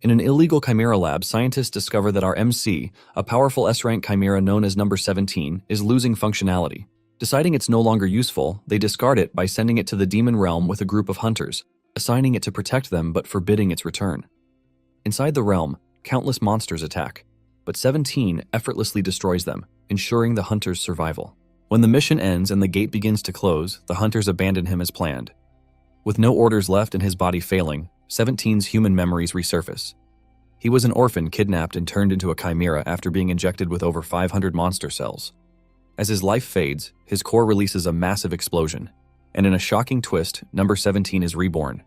In an illegal chimera lab, scientists discover that our MC, a powerful S-rank chimera known as number 17, is losing functionality. Deciding it's no longer useful, they discard it by sending it to the demon realm with a group of hunters, assigning it to protect them but forbidding its return. Inside the realm, countless monsters attack, but 17 effortlessly destroys them, ensuring the hunters' survival. When the mission ends and the gate begins to close, the hunters abandon him as planned. With no orders left and his body failing, 17's human memories resurface. He was an orphan kidnapped and turned into a chimera after being injected with over 500 monster cells. As his life fades, his core releases a massive explosion, and in a shocking twist, number 17 is reborn.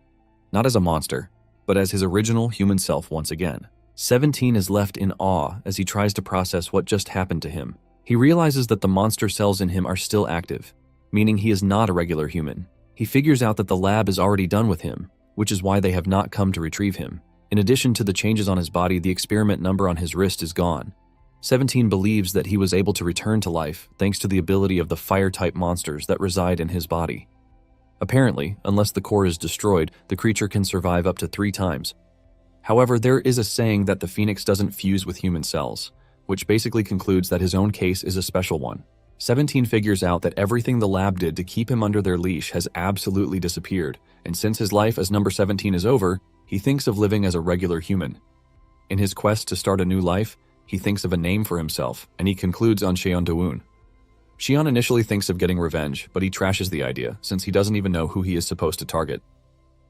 Not as a monster, but as his original human self once again. 17 is left in awe as he tries to process what just happened to him. He realizes that the monster cells in him are still active, meaning he is not a regular human. He figures out that the lab is already done with him, which is why they have not come to retrieve him. In addition to the changes on his body, the experiment number on his wrist is gone. 17 believes that he was able to return to life thanks to the ability of the fire-type monsters that reside in his body. Apparently, unless the core is destroyed, the creature can survive up to 3 times. However, there is a saying that the phoenix doesn't fuse with human cells, which basically concludes that his own case is a special one. 17 figures out that everything the lab did to keep him under their leash has absolutely disappeared, and since his life as number 17 is over, he thinks of living as a regular human. In his quest to start a new life, he thinks of a name for himself, and he concludes on Cheon-Dawoon. Cheon initially thinks of getting revenge, but he trashes the idea, since he doesn't even know who he is supposed to target.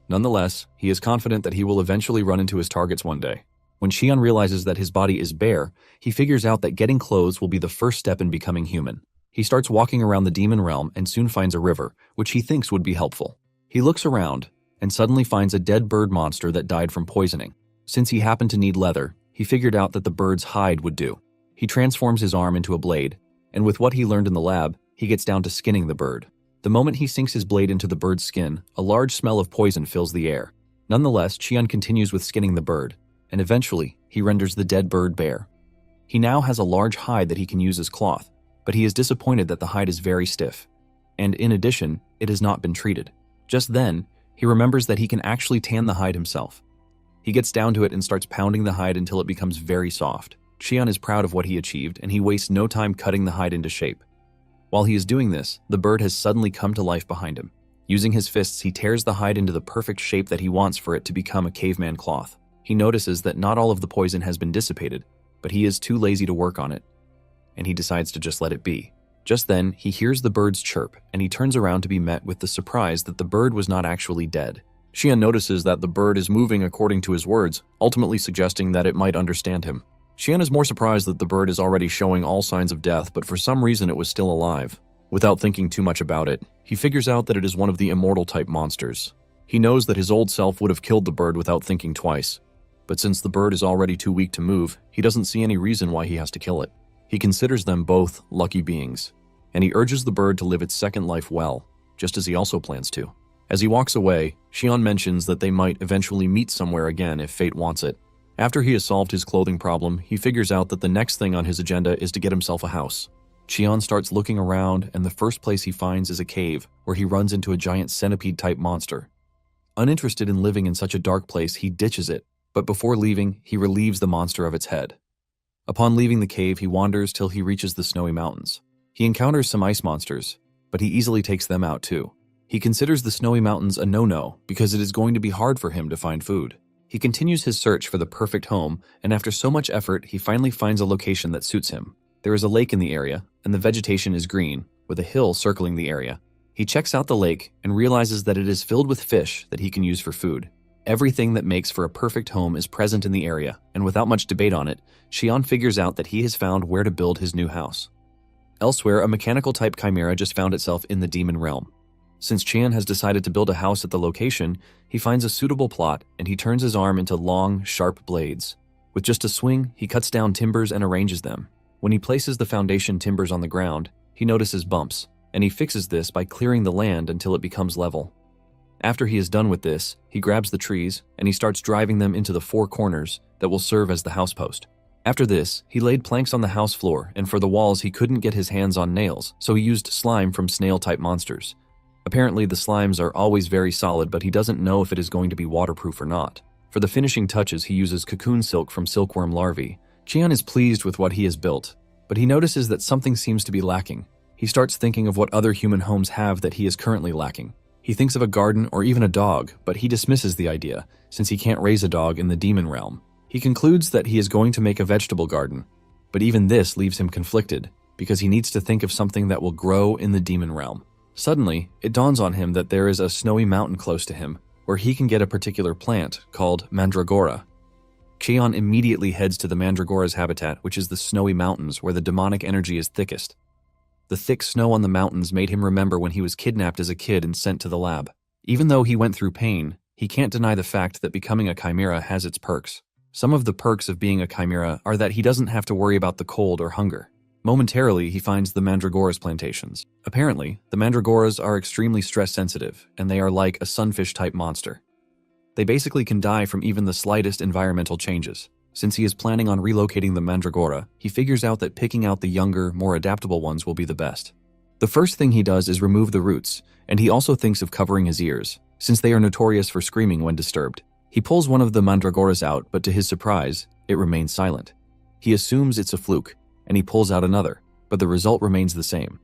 Nonetheless, he is confident that he will eventually run into his targets one day. When Cheon realizes that his body is bare, he figures out that getting clothes will be the first step in becoming human. He starts walking around the demon realm and soon finds a river, which he thinks would be helpful. He looks around and suddenly finds a dead bird monster that died from poisoning. Since he happened to need leather, he figured out that the bird's hide would do. He transforms his arm into a blade, and with what he learned in the lab, he gets down to skinning the bird. The moment he sinks his blade into the bird's skin, a large smell of poison fills the air. Nonetheless, Cheon continues with skinning the bird, and eventually, he renders the dead bird bare. He now has a large hide that he can use as cloth, but he is disappointed that the hide is very stiff, and in addition, it has not been treated. Just then, he remembers that he can actually tan the hide himself. He gets down to it and starts pounding the hide until it becomes very soft. Cheon is proud of what he achieved, and he wastes no time cutting the hide into shape. While he is doing this, the bird has suddenly come to life behind him. Using his fists, he tears the hide into the perfect shape that he wants for it to become a caveman cloth. He notices that not all of the poison has been dissipated, but he is too lazy to work on it, and he decides to just let it be. Just then, he hears the bird's chirp, and he turns around to be met with the surprise that the bird was not actually dead. Cheon notices that the bird is moving according to his words, ultimately suggesting that it might understand him. Cheon is more surprised that the bird is already showing all signs of death, but for some reason it was still alive. Without thinking too much about it, he figures out that it is one of the immortal-type monsters. He knows that his old self would have killed the bird without thinking twice, but since the bird is already too weak to move, he doesn't see any reason why he has to kill it. He considers them both lucky beings, and he urges the bird to live its second life well, just as he also plans to. As he walks away, Cheon mentions that they might eventually meet somewhere again if fate wants it. After he has solved his clothing problem, he figures out that the next thing on his agenda is to get himself a house. Cheon starts looking around, and the first place he finds is a cave, where he runs into a giant centipede-type monster. Uninterested in living in such a dark place, he ditches it, but before leaving, he relieves the monster of its head. Upon leaving the cave, he wanders till he reaches the snowy mountains. He encounters some ice monsters, but he easily takes them out too. He considers the snowy mountains a no-no because it is going to be hard for him to find food. He continues his search for the perfect home, and after so much effort, he finally finds a location that suits him. There is a lake in the area, and the vegetation is green, with a hill circling the area. He checks out the lake and realizes that it is filled with fish that he can use for food. Everything that makes for a perfect home is present in the area, and without much debate on it, Cheon figures out that he has found where to build his new house. Elsewhere, a mechanical-type chimera just found itself in the demon realm. Since Cheon has decided to build a house at the location, he finds a suitable plot and he turns his arm into long, sharp blades. With just a swing, he cuts down timbers and arranges them. When he places the foundation timbers on the ground, he notices bumps, and he fixes this by clearing the land until it becomes level. After he is done with this, he grabs the trees and he starts driving them into the 4 corners that will serve as the house post. After this, he laid planks on the house floor, and for the walls he couldn't get his hands on nails, so he used slime from snail-type monsters. Apparently the slimes are always very solid, but he doesn't know if it is going to be waterproof or not. For the finishing touches, he uses cocoon silk from silkworm larvae. Cheon is pleased with what he has built, but he notices that something seems to be lacking. He starts thinking of what other human homes have that he is currently lacking. He thinks of a garden or even a dog, but he dismisses the idea, since he can't raise a dog in the demon realm. He concludes that he is going to make a vegetable garden, but even this leaves him conflicted, because he needs to think of something that will grow in the demon realm. Suddenly, it dawns on him that there is a snowy mountain close to him, where he can get a particular plant called mandragora. Cheon immediately heads to the mandragora's habitat, which is the snowy mountains where the demonic energy is thickest. The thick snow on the mountains made him remember when he was kidnapped as a kid and sent to the lab. Even though he went through pain, he can't deny the fact that becoming a chimera has its perks. Some of the perks of being a chimera are that he doesn't have to worry about the cold or hunger. Momentarily, he finds the mandragora's plantations. Apparently, the mandragoras are extremely stress-sensitive, and they are like a sunfish-type monster. They basically can die from even the slightest environmental changes. Since he is planning on relocating the mandragora, he figures out that picking out the younger, more adaptable ones will be the best. The first thing he does is remove the roots, and he also thinks of covering his ears, since they are notorious for screaming when disturbed. He pulls one of the mandragoras out, but to his surprise, it remains silent. He assumes it's a fluke, and he pulls out another, but the result remains the same.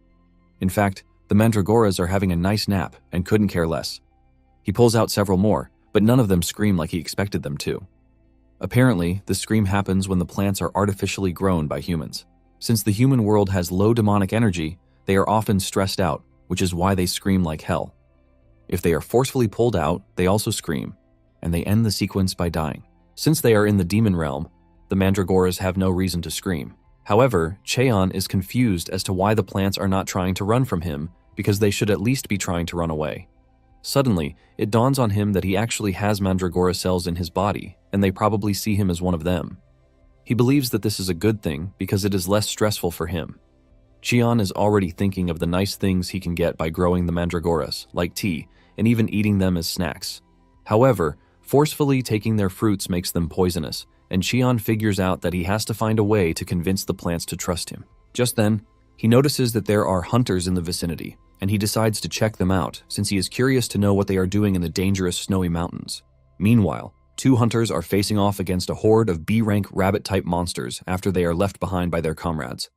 In fact, the mandragoras are having a nice nap and couldn't care less. He pulls out several more, but none of them scream like he expected them to. Apparently, the scream happens when the plants are artificially grown by humans. Since the human world has low demonic energy, they are often stressed out, which is why they scream like hell. If they are forcefully pulled out, they also scream, and they end the sequence by dying. Since they are in the demon realm, the mandragoras have no reason to scream. However, Cheon is confused as to why the plants are not trying to run from him, because they should at least be trying to run away. Suddenly, it dawns on him that he actually has mandragora cells in his body, and they probably see him as one of them. He believes that this is a good thing because it is less stressful for him. Cheon is already thinking of the nice things he can get by growing the mandragoras, like tea, and even eating them as snacks. However, forcefully taking their fruits makes them poisonous, and Cheon figures out that he has to find a way to convince the plants to trust him. Just then, he notices that there are hunters in the vicinity, and he decides to check them out since he is curious to know what they are doing in the dangerous snowy mountains. Meanwhile, 2 hunters are facing off against a horde of B-rank rabbit-type monsters after they are left behind by their comrades.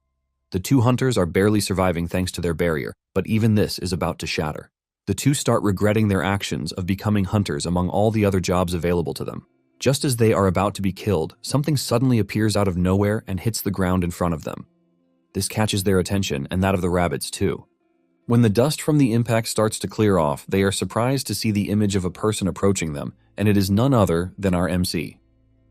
The 2 hunters are barely surviving thanks to their barrier, but even this is about to shatter. The 2 start regretting their actions of becoming hunters among all the other jobs available to them. Just as they are about to be killed, something suddenly appears out of nowhere and hits the ground in front of them. This catches their attention, and that of the rabbits too. When the dust from the impact starts to clear off, they are surprised to see the image of a person approaching them, and it is none other than our MC.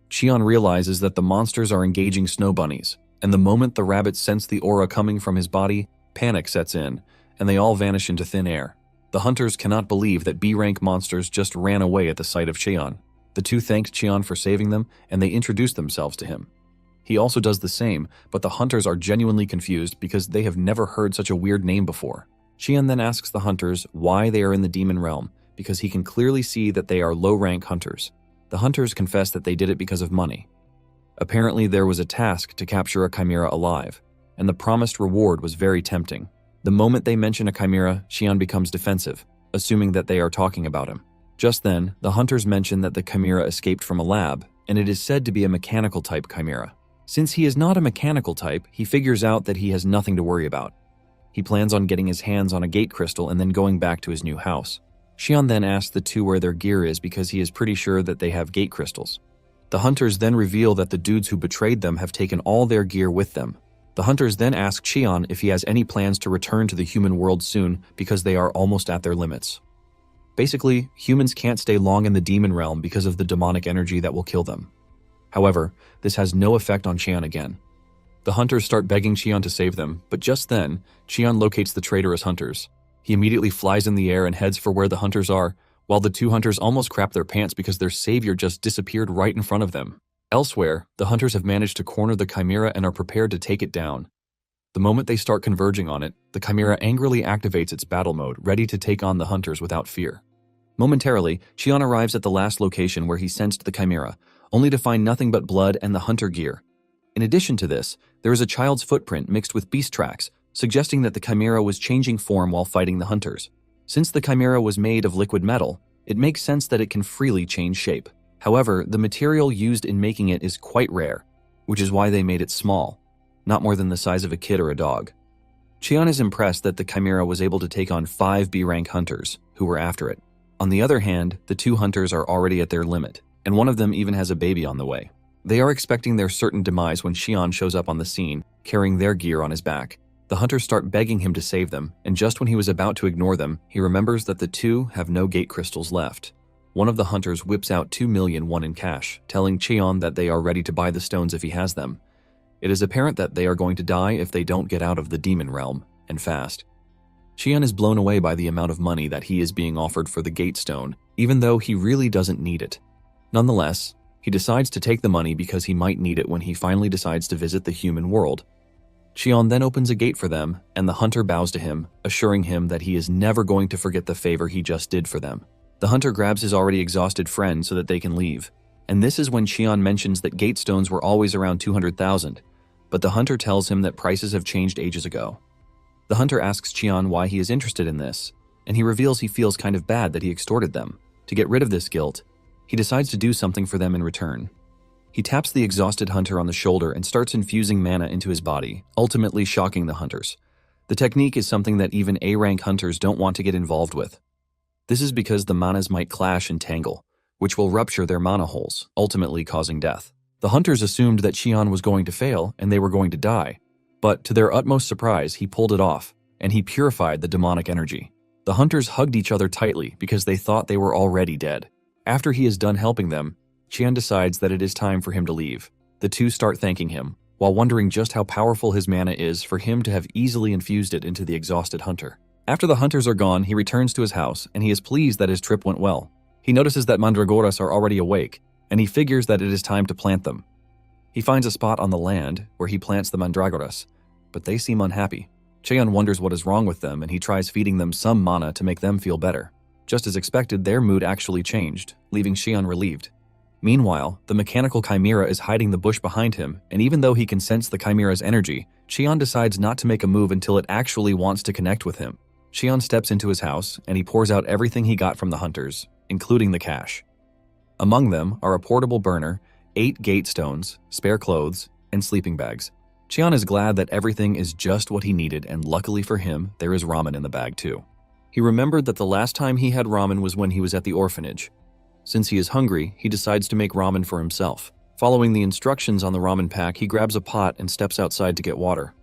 Cheon realizes that the monsters are engaging snow bunnies, and the moment the rabbits sense the aura coming from his body, panic sets in, and they all vanish into thin air. The hunters cannot believe that B-rank monsters just ran away at the sight of Cheon. The 2 thanked Cheon for saving them, and they introduced themselves to him. He also does the same, but the hunters are genuinely confused because they have never heard such a weird name before. Cheon then asks the hunters why they are in the demon realm, because he can clearly see that they are low-rank hunters. The hunters confess that they did it because of money. Apparently, there was a task to capture a chimera alive, and the promised reward was very tempting. The moment they mention a chimera, Cheon becomes defensive, assuming that they are talking about him. Just then, the hunters mention that the chimera escaped from a lab, and it is said to be a mechanical-type chimera. Since he is not a mechanical type, he figures out that he has nothing to worry about. He plans on getting his hands on a gate crystal and then going back to his new house. Cheon then asks the 2 where their gear is because he is pretty sure that they have gate crystals. The hunters then reveal that the dudes who betrayed them have taken all their gear with them. The hunters then ask Cheon if he has any plans to return to the human world soon because they are almost at their limits. Basically, humans can't stay long in the demon realm because of the demonic energy that will kill them. However, this has no effect on Cheon again. The hunters start begging Cheon to save them, but just then, Cheon locates the traitorous hunters. He immediately flies in the air and heads for where the hunters are, while the 2 hunters almost crap their pants because their savior just disappeared right in front of them. Elsewhere, the hunters have managed to corner the chimera and are prepared to take it down. The moment they start converging on it, the chimera angrily activates its battle mode, ready to take on the hunters without fear. Momentarily, Cheon arrives at the last location where he sensed the chimera, only to find nothing but blood and the hunter gear. In addition to this, there is a child's footprint mixed with beast tracks, suggesting that the chimera was changing form while fighting the hunters. Since the chimera was made of liquid metal, it makes sense that it can freely change shape. However, the material used in making it is quite rare, which is why they made it small, not more than the size of a kid or a dog. Cheon is impressed that the Chimera was able to take on 5 B-rank hunters who were after it. On the other hand, the 2 hunters are already at their limit, and one of them even has a baby on the way. They are expecting their certain demise when Cheon shows up on the scene, carrying their gear on his back. The hunters start begging him to save them, and just when he was about to ignore them, he remembers that the 2 have no gate crystals left. One of the hunters whips out 2 million won in cash, telling Cheon that they are ready to buy the stones if he has them. It is apparent that they are going to die if they don't get out of the demon realm, and fast. Cheon is blown away by the amount of money that he is being offered for the gate stone, even though he really doesn't need it. Nonetheless, he decides to take the money because he might need it when he finally decides to visit the human world. Cheon then opens a gate for them, and the hunter bows to him, assuring him that he is never going to forget the favor he just did for them. The hunter grabs his already exhausted friend so that they can leave, and this is when Cheon mentions that gate stones were always around 200,000, but the hunter tells him that prices have changed ages ago. The hunter asks Cheon why he is interested in this, and he reveals he feels kind of bad that he extorted them. To get rid of this guilt, he decides to do something for them in return. He taps the exhausted hunter on the shoulder and starts infusing mana into his body, ultimately shocking the hunters. The technique is something that even A-rank hunters don't want to get involved with. This is because the manas might clash and tangle, which will rupture their mana holes, ultimately causing death. The hunters assumed that Cheon was going to fail and they were going to die, but to their utmost surprise, he pulled it off, and he purified the demonic energy. The hunters hugged each other tightly because they thought they were already dead. After he is done helping them, Cheon decides that it is time for him to leave. The 2 start thanking him, while wondering just how powerful his mana is for him to have easily infused it into the exhausted hunter. After the hunters are gone, he returns to his house, and he is pleased that his trip went well. He notices that mandragoras are already awake, and he figures that it is time to plant them. He finds a spot on the land where he plants the mandragoras, but they seem unhappy. Cheon wonders what is wrong with them, and he tries feeding them some mana to make them feel better. Just as expected, their mood actually changed, leaving Cheon relieved. Meanwhile, the mechanical chimera is hiding the bush behind him, and even though he can sense the chimera's energy, Cheon decides not to make a move until it actually wants to connect with him. Cheon steps into his house, and he pours out everything he got from the hunters, including the cash. Among them are a portable burner, 8 gate stones, spare clothes, and sleeping bags. Cheon is glad that everything is just what he needed, and luckily for him, there is ramen in the bag too. He remembered that the last time he had ramen was when he was at the orphanage. Since he is hungry, he decides to make ramen for himself. Following the instructions on the ramen pack, he grabs a pot and steps outside to get water.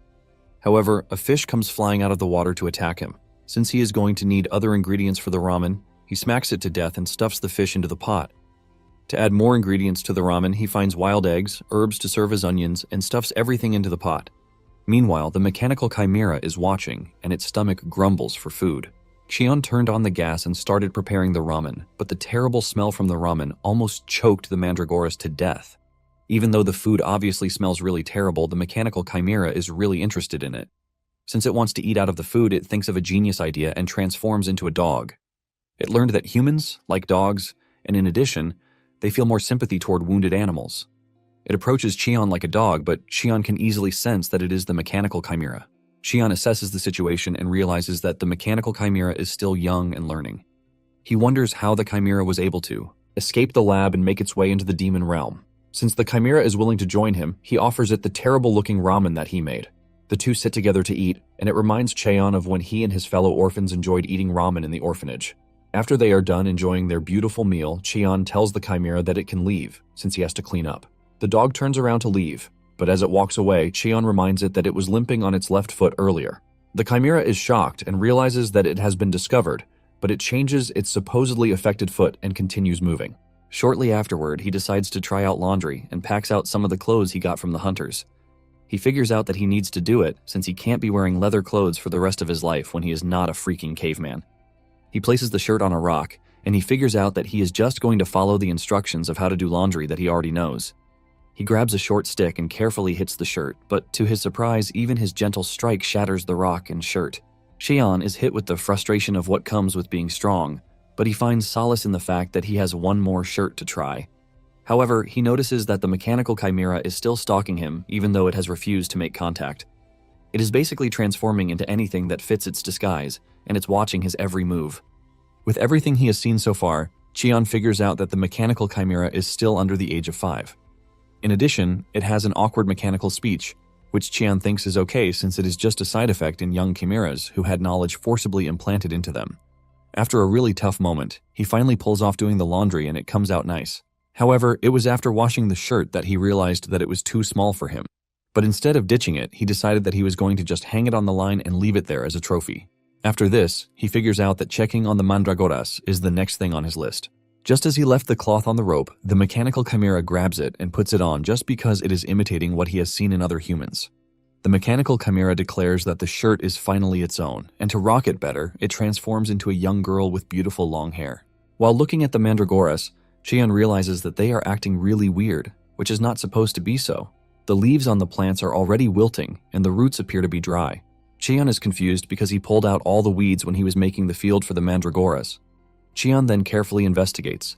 However, a fish comes flying out of the water to attack him. Since he is going to need other ingredients for the ramen, he smacks it to death and stuffs the fish into the pot. To add more ingredients to the ramen, he finds wild eggs, herbs to serve as onions, and stuffs everything into the pot. Meanwhile, the mechanical chimera is watching, and its stomach grumbles for food. Cheon turned on the gas and started preparing the ramen, but the terrible smell from the ramen almost choked the mandragoras to death. Even though the food obviously smells really terrible, the mechanical chimera is really interested in it. Since it wants to eat out of the food, it thinks of a genius idea and transforms into a dog. It learned that humans, like dogs, and in addition, they feel more sympathy toward wounded animals. It approaches Cheon like a dog, but Cheon can easily sense that it is the mechanical chimera. Cheon assesses the situation and realizes that the mechanical chimera is still young and learning. He wonders how the chimera was able to escape the lab and make its way into the demon realm. Since the chimera is willing to join him, he offers it the terrible-looking ramen that he made. The 2 sit together to eat, and it reminds Cheon of when he and his fellow orphans enjoyed eating ramen in the orphanage. After they are done enjoying their beautiful meal, Cheon tells the chimera that it can leave, since he has to clean up. The dog turns around to leave, but as it walks away, Cheon reminds it that it was limping on its left foot earlier. The chimera is shocked and realizes that it has been discovered, but it changes its supposedly affected foot and continues moving. Shortly afterward, he decides to try out laundry and packs out some of the clothes he got from the hunters. He figures out that he needs to do it since he can't be wearing leather clothes for the rest of his life when he is not a freaking caveman. He places the shirt on a rock, and he figures out that he is just going to follow the instructions of how to do laundry that he already knows. He grabs a short stick and carefully hits the shirt, but to his surprise, even his gentle strike shatters the rock and shirt. Cheon is hit with the frustration of what comes with being strong, but he finds solace in the fact that he has one more shirt to try. However, he notices that the mechanical chimera is still stalking him even though it has refused to make contact. It is basically transforming into anything that fits its disguise, and it's watching his every move. With everything he has seen so far, Cheon figures out that the mechanical chimera is still under the age of 5. In addition, it has an awkward mechanical speech, which Cheon thinks is okay since it is just a side effect in young chimeras who had knowledge forcibly implanted into them. After a really tough moment, he finally pulls off doing the laundry and it comes out nice. However, it was after washing the shirt that he realized that it was too small for him. But instead of ditching it, he decided that he was going to just hang it on the line and leave it there as a trophy. After this, he figures out that checking on the mandragoras is the next thing on his list. Just as he left the cloth on the rope, the mechanical chimera grabs it and puts it on just because it is imitating what he has seen in other humans. The mechanical chimera declares that the shirt is finally its own, and to rock it better, it transforms into a young girl with beautiful long hair. While looking at the mandragoras, Cheon realizes that they are acting really weird, which is not supposed to be so. The leaves on the plants are already wilting, and the roots appear to be dry. Cheon is confused because he pulled out all the weeds when he was making the field for the mandragoras. Cheon then carefully investigates,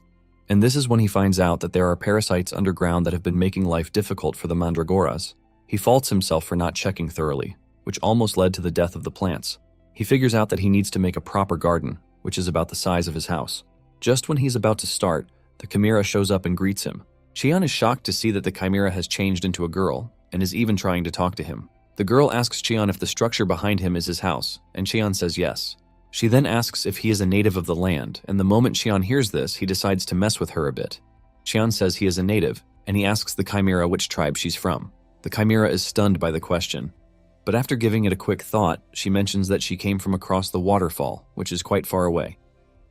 and this is when he finds out that there are parasites underground that have been making life difficult for the mandragoras. He faults himself for not checking thoroughly, which almost led to the death of the plants. He figures out that he needs to make a proper garden, which is about the size of his house. Just when he's about to start, the chimera shows up and greets him. Cheon is shocked to see that the chimera has changed into a girl, and is even trying to talk to him. The girl asks Cheon if the structure behind him is his house, and Cheon says yes. She then asks if he is a native of the land, and the moment Cheon hears this, he decides to mess with her a bit. Cheon says he is a native, and he asks the chimera which tribe she's from. The chimera is stunned by the question, but after giving it a quick thought, she mentions that she came from across the waterfall, which is quite far away.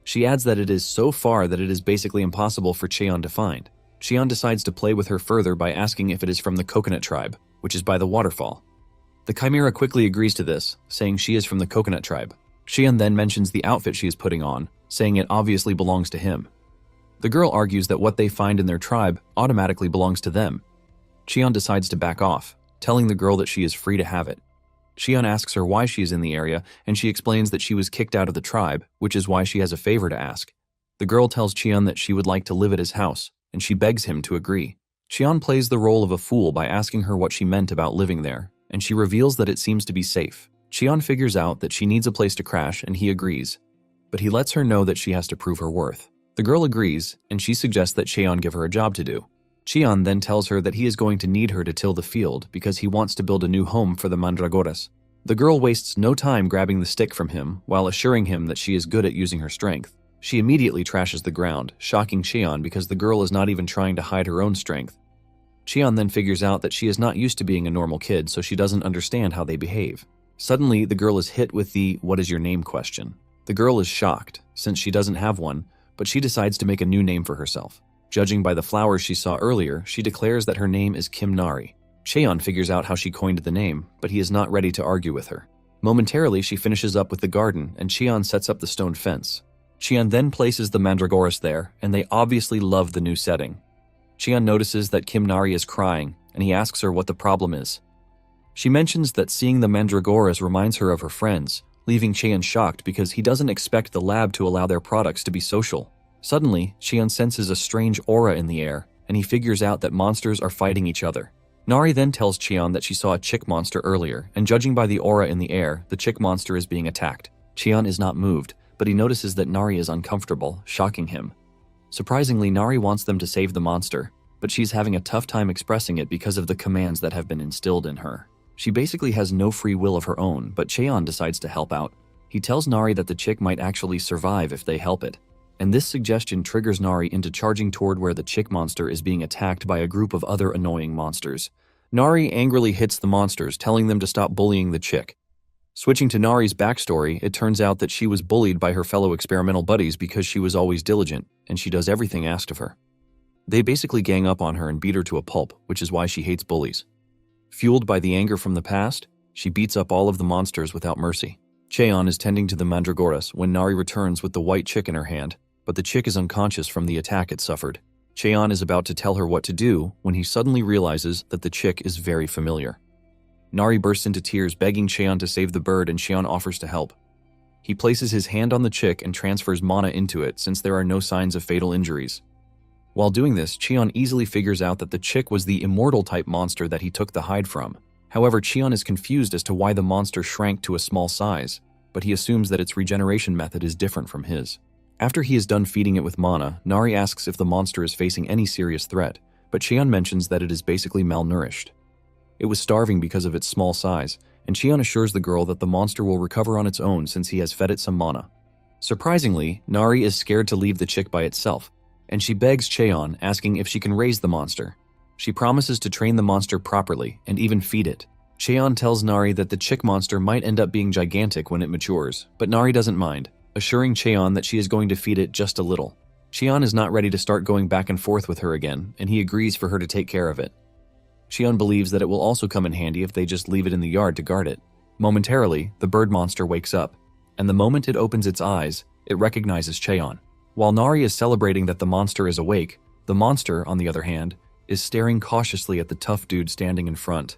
She adds that it is so far that it is basically impossible for Cheon to find. Cheon decides to play with her further by asking if it is from the coconut tribe, which is by the waterfall. The chimera quickly agrees to this, saying she is from the coconut tribe. Cheon then mentions the outfit she is putting on, saying it obviously belongs to him. The girl argues that what they find in their tribe automatically belongs to them. Cheon decides to back off, telling the girl that she is free to have it. Cheon asks her why she is in the area, and she explains that she was kicked out of the tribe, which is why she has a favor to ask. The girl tells Cheon that she would like to live at his house, and she begs him to agree. Cheon plays the role of a fool by asking her what she meant about living there, and she reveals that it seems to be safe. Cheon figures out that she needs a place to crash, and he agrees, but he lets her know that she has to prove her worth. The girl agrees, and she suggests that Cheon give her a job to do. Cheon then tells her that he is going to need her to till the field because he wants to build a new home for the mandragoras. The girl wastes no time grabbing the stick from him while assuring him that she is good at using her strength. She immediately trashes the ground, shocking Cheon because the girl is not even trying to hide her own strength. Cheon then figures out that she is not used to being a normal kid, so she doesn't understand how they behave. Suddenly, the girl is hit with the "what is your name" question. The girl is shocked, since she doesn't have one, but she decides to make a new name for herself. Judging by the flowers she saw earlier, she declares that her name is Kim Nari. Cheon figures out how she coined the name, but he is not ready to argue with her. Momentarily, she finishes up with the garden, and Cheon sets up the stone fence. Cheon then places the mandragoras there, and they obviously love the new setting. Cheon notices that Kim Nari is crying, and he asks her what the problem is. She mentions that seeing the mandragoras reminds her of her friends, leaving Cheon shocked because he doesn't expect the lab to allow their products to be social. Suddenly, Cheon senses a strange aura in the air, and he figures out that monsters are fighting each other. Nari then tells Cheon that she saw a chick monster earlier, and judging by the aura in the air, the chick monster is being attacked. Cheon is not moved, but he notices that Nari is uncomfortable, shocking him. Surprisingly, Nari wants them to save the monster, but she's having a tough time expressing it because of the commands that have been instilled in her. She basically has no free will of her own, but Cheon decides to help out. He tells Nari that the chick might actually survive if they help it, and this suggestion triggers Nari into charging toward where the chick monster is being attacked by a group of other annoying monsters. Nari angrily hits the monsters, telling them to stop bullying the chick. Switching to Nari's backstory, it turns out that she was bullied by her fellow experimental buddies because she was always diligent, and she does everything asked of her. They basically gang up on her and beat her to a pulp, which is why she hates bullies. Fueled by the anger from the past, she beats up all of the monsters without mercy. Cheon is tending to the mandragoras when Nari returns with the white chick in her hand, but the chick is unconscious from the attack it suffered. Cheon is about to tell her what to do when he suddenly realizes that the chick is very familiar. Nari bursts into tears, begging Cheon to save the bird, and Cheon offers to help. He places his hand on the chick and transfers mana into it since there are no signs of fatal injuries. While doing this, Cheon easily figures out that the chick was the immortal-type monster that he took the hide from. However, Cheon is confused as to why the monster shrank to a small size, but he assumes that its regeneration method is different from his. After he is done feeding it with mana, Nari asks if the monster is facing any serious threat, but Cheon mentions that it is basically malnourished. It was starving because of its small size, and Cheon assures the girl that the monster will recover on its own since he has fed it some mana. Surprisingly, Nari is scared to leave the chick by itself, and she begs Cheon, asking if she can raise the monster. She promises to train the monster properly and even feed it. Cheon tells Nari that the chick monster might end up being gigantic when it matures, but Nari doesn't mind, assuring Cheon that she is going to feed it just a little. Cheon is not ready to start going back and forth with her again, and he agrees for her to take care of it. Cheon believes that it will also come in handy if they just leave it in the yard to guard it. Momentarily, the bird monster wakes up, and the moment it opens its eyes, it recognizes Cheon. While Nari is celebrating that the monster is awake, the monster, on the other hand, is staring cautiously at the tough dude standing in front.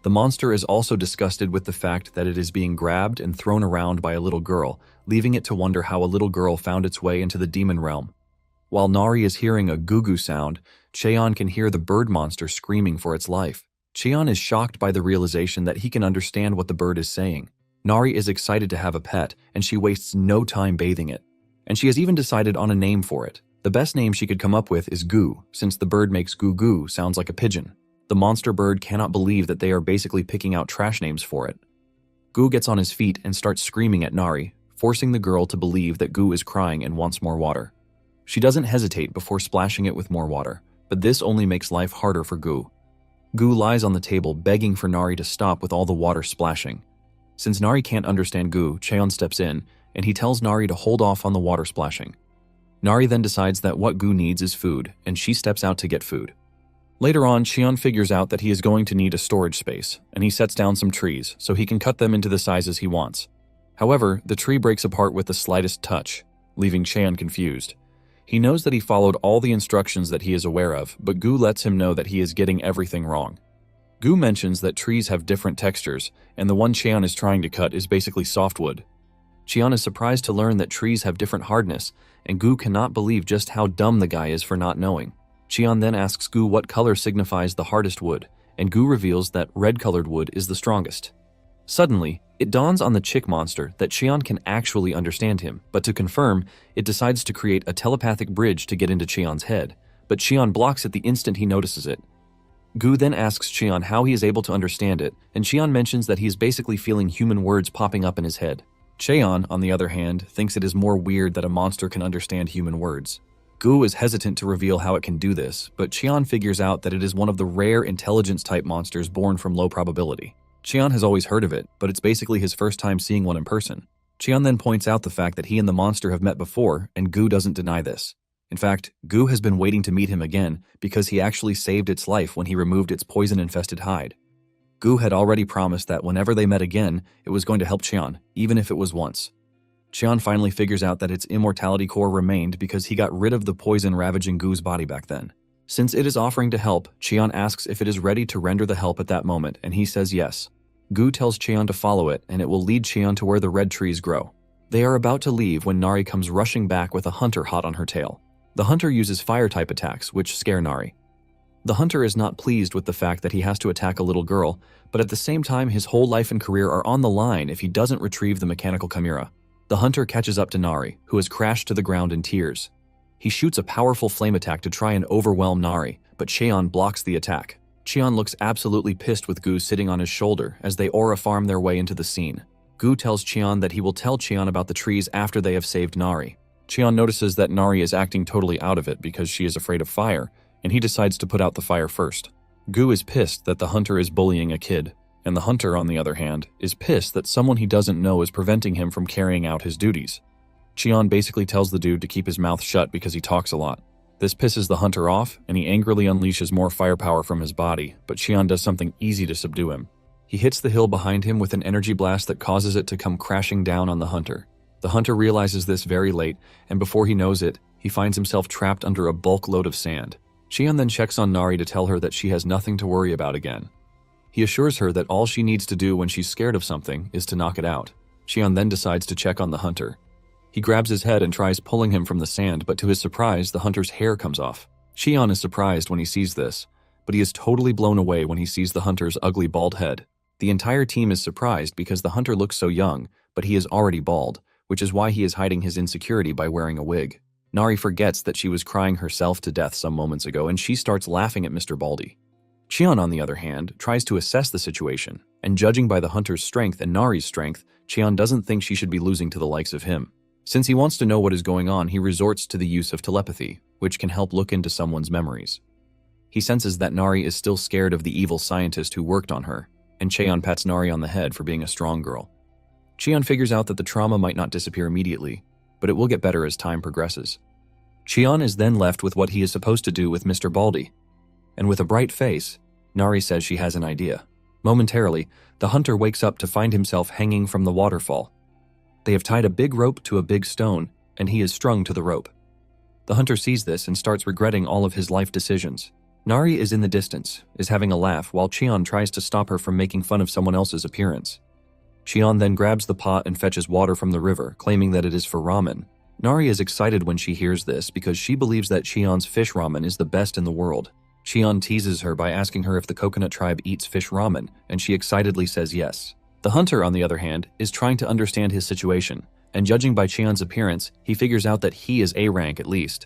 The monster is also disgusted with the fact that it is being grabbed and thrown around by a little girl, leaving it to wonder how a little girl found its way into the demon realm. While Nari is hearing a goo-goo sound, Cheon can hear the bird monster screaming for its life. Cheon is shocked by the realization that he can understand what the bird is saying. Nari is excited to have a pet, and she wastes no time bathing it. And she has even decided on a name for it. The best name she could come up with is Goo, since the bird makes goo-goo sounds like a pigeon. The monster bird cannot believe that they are basically picking out trash names for it. Goo gets on his feet and starts screaming at Nari, forcing the girl to believe that Goo is crying and wants more water. She doesn't hesitate before splashing it with more water, but this only makes life harder for Goo. Goo lies on the table begging for Nari to stop with all the water splashing. Since Nari can't understand Goo, Cheon steps in, and he tells Nari to hold off on the water splashing. Nari then decides that what Goo needs is food, and she steps out to get food. Later on, Cheon figures out that he is going to need a storage space, and he sets down some trees so he can cut them into the sizes he wants. However, the tree breaks apart with the slightest touch, leaving Cheon confused. He knows that he followed all the instructions that he is aware of, but Goo lets him know that he is getting everything wrong. Goo mentions that trees have different textures, and the one Cheon is trying to cut is basically softwood. Cheon is surprised to learn that trees have different hardness, and Goo cannot believe just how dumb the guy is for not knowing. Cheon then asks Goo what color signifies the hardest wood, and Goo reveals that red-colored wood is the strongest. Suddenly, it dawns on the chick monster that Cheon can actually understand him, but to confirm, it decides to create a telepathic bridge to get into Cheon's head, but Cheon blocks it the instant he notices it. Goo then asks Cheon how he is able to understand it, and Cheon mentions that he is basically feeling human words popping up in his head. Cheon, on the other hand, thinks it is more weird that a monster can understand human words. Goo is hesitant to reveal how it can do this, but Cheon figures out that it is one of the rare intelligence-type monsters born from low probability. Cheon has always heard of it, but it's basically his first time seeing one in person. Cheon then points out the fact that he and the monster have met before, and Goo doesn't deny this. In fact, Goo has been waiting to meet him again because he actually saved its life when he removed its poison-infested hide. Goo had already promised that whenever they met again, it was going to help Cheon, even if it was once. Cheon finally figures out that its immortality core remained because he got rid of the poison ravaging Goo's body back then. Since it is offering to help, Cheon asks if it is ready to render the help at that moment, and he says yes. Goo tells Cheon to follow it, and it will lead Cheon to where the red trees grow. They are about to leave when Nari comes rushing back with a hunter hot on her tail. The hunter uses fire-type attacks, which scare Nari. The hunter is not pleased with the fact that he has to attack a little girl, but at the same time his whole life and career are on the line if he doesn't retrieve the mechanical chimera. The hunter catches up to Nari, who has crashed to the ground in tears. He shoots a powerful flame attack to try and overwhelm Nari, but Cheon blocks the attack. Cheon looks absolutely pissed with Goo sitting on his shoulder as they aura farm their way into the scene. Goo tells Cheon that he will tell Cheon about the trees after they have saved Nari. Cheon notices that Nari is acting totally out of it because she is afraid of fire, and he decides to put out the fire first. Goo is pissed that the hunter is bullying a kid, and the hunter, on the other hand, is pissed that someone he doesn't know is preventing him from carrying out his duties. Cheon basically tells the dude to keep his mouth shut because he talks a lot. This pisses the hunter off, and he angrily unleashes more firepower from his body, but Cheon does something easy to subdue him. He hits the hill behind him with an energy blast that causes it to come crashing down on the hunter. The hunter realizes this very late, and before he knows it, he finds himself trapped under a bulk load of sand. Cheon then checks on Nari to tell her that she has nothing to worry about again. He assures her that all she needs to do when she's scared of something is to knock it out. Cheon then decides to check on the hunter. He grabs his head and tries pulling him from the sand, but to his surprise, the hunter's hair comes off. Cheon is surprised when he sees this, but he is totally blown away when he sees the hunter's ugly bald head. The entire team is surprised because the hunter looks so young, but he is already bald, which is why he is hiding his insecurity by wearing a wig. Nari forgets that she was crying herself to death some moments ago, and she starts laughing at Mr. Baldy. Cheon, on the other hand, tries to assess the situation, and judging by the hunter's strength and Nari's strength, Cheon doesn't think she should be losing to the likes of him. Since he wants to know what is going on, he resorts to the use of telepathy, which can help look into someone's memories. He senses that Nari is still scared of the evil scientist who worked on her, and Cheon pats Nari on the head for being a strong girl. Cheon figures out that the trauma might not disappear immediately, but it will get better as time progresses. Cheon is then left with what he is supposed to do with Mr. Baldy, and with a bright face, Nari says she has an idea. Momentarily, the hunter wakes up to find himself hanging from the waterfall. They have tied a big rope to a big stone, and he is strung to the rope. The hunter sees this and starts regretting all of his life decisions. Nari is in the distance, is having a laugh while Cheon tries to stop her from making fun of someone else's appearance. Cheon then grabs the pot and fetches water from the river, claiming that it is for ramen. Nari is excited when she hears this because she believes that Cheon's fish ramen is the best in the world. Cheon teases her by asking her if the coconut tribe eats fish ramen, and she excitedly says yes. The hunter, on the other hand, is trying to understand his situation, and judging by Cheon's appearance, he figures out that he is A rank at least.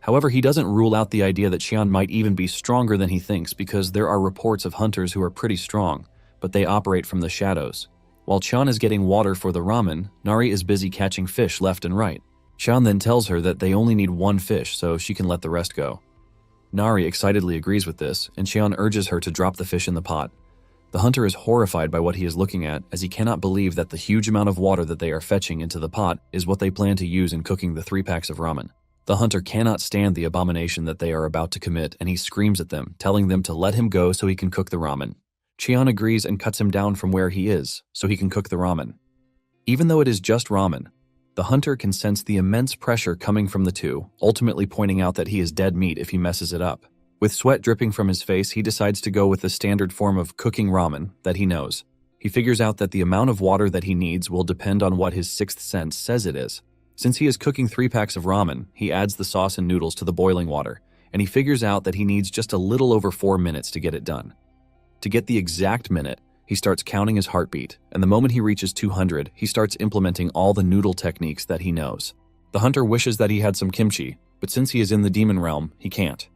However, he doesn't rule out the idea that Cheon might even be stronger than he thinks because there are reports of hunters who are pretty strong, but they operate from the shadows. While Cheon is getting water for the ramen, Nari is busy catching fish left and right. Cheon then tells her that they only need one fish, so she can let the rest go. Nari excitedly agrees with this, and Cheon urges her to drop the fish in the pot. The hunter is horrified by what he is looking at, as he cannot believe that the huge amount of water that they are fetching into the pot is what they plan to use in cooking the 3 packs of ramen. The hunter cannot stand the abomination that they are about to commit, and he screams at them, telling them to let him go so he can cook the ramen. Cheon agrees and cuts him down from where he is, so he can cook the ramen. Even though it is just ramen, the hunter can sense the immense pressure coming from the two, ultimately pointing out that he is dead meat if he messes it up. With sweat dripping from his face, he decides to go with the standard form of cooking ramen that he knows. He figures out that the amount of water that he needs will depend on what his sixth sense says it is. Since he is cooking 3 packs of ramen, he adds the sauce and noodles to the boiling water, and he figures out that he needs just a little over 4 minutes to get it done. To get the exact minute, he starts counting his heartbeat, and the moment he reaches 200, he starts implementing all the noodle techniques that he knows. The hunter wishes that he had some kimchi, but since he is in the demon realm, he can't.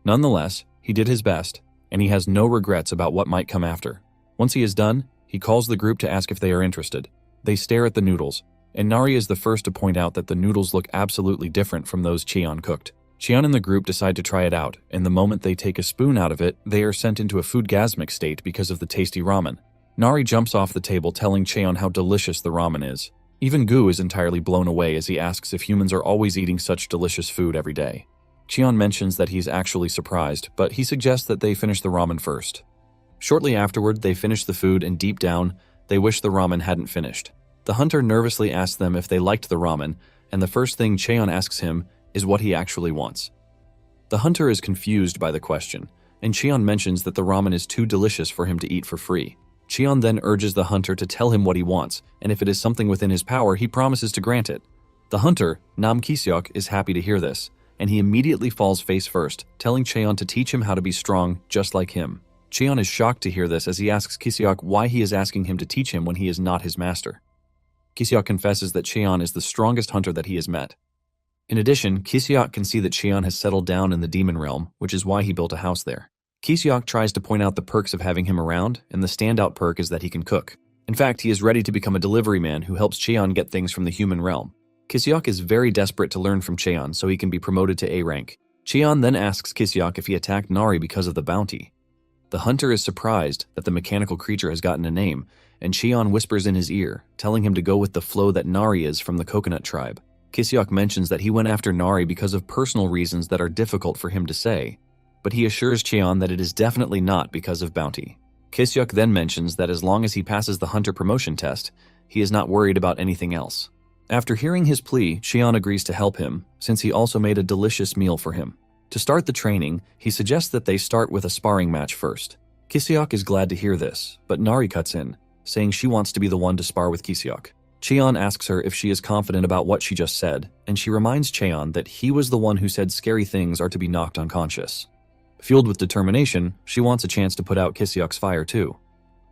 Nonetheless, he did his best, and he has no regrets about what might come after. Once he is done, he calls the group to ask if they are interested. They stare at the noodles, and Nari is the first to point out that the noodles look absolutely different from those Cheon cooked. Cheon and the group decide to try it out, and the moment they take a spoon out of it, they are sent into a foodgasmic state because of the tasty ramen. Nari jumps off the table telling Cheon how delicious the ramen is. Even Gu is entirely blown away as he asks if humans are always eating such delicious food every day. Cheon mentions that he's actually surprised, but he suggests that they finish the ramen first. Shortly afterward, they finish the food, and deep down, they wish the ramen hadn't finished. The hunter nervously asks them if they liked the ramen, and the first thing Cheon asks him is what he actually wants. The hunter is confused by the question, and Cheon mentions that the ramen is too delicious for him to eat for free. Cheon then urges the hunter to tell him what he wants, and if it is something within his power, he promises to grant it. The hunter, Nam Kiseok, is happy to hear this, and he immediately falls face first, telling Cheon to teach him how to be strong just like him. Cheon is shocked to hear this as he asks Kiseok why he is asking him to teach him when he is not his master. Kiseok confesses that Cheon is the strongest hunter that he has met. In addition, Kiseok can see that Cheon has settled down in the demon realm, which is why he built a house there. Kiseok tries to point out the perks of having him around, and the standout perk is that he can cook. In fact, he is ready to become a delivery man who helps Cheon get things from the human realm. Kiseok is very desperate to learn from Cheon so he can be promoted to A rank. Cheon then asks Kiseok if he attacked Nari because of the bounty. The hunter is surprised that the mechanical creature has gotten a name, and Cheon whispers in his ear, telling him to go with the flow that Nari is from the coconut tribe. Kiseok mentions that he went after Nari because of personal reasons that are difficult for him to say, but he assures Cheon that it is definitely not because of bounty. Kiseok then mentions that as long as he passes the hunter promotion test, he is not worried about anything else. After hearing his plea, Cheon agrees to help him, since he also made a delicious meal for him. To start the training, he suggests that they start with a sparring match first. Kiseok is glad to hear this, but Nari cuts in, saying she wants to be the one to spar with Kiseok. Cheon asks her if she is confident about what she just said, and she reminds Cheon that he was the one who said scary things are to be knocked unconscious. Fueled with determination, she wants a chance to put out Kiseok's fire too.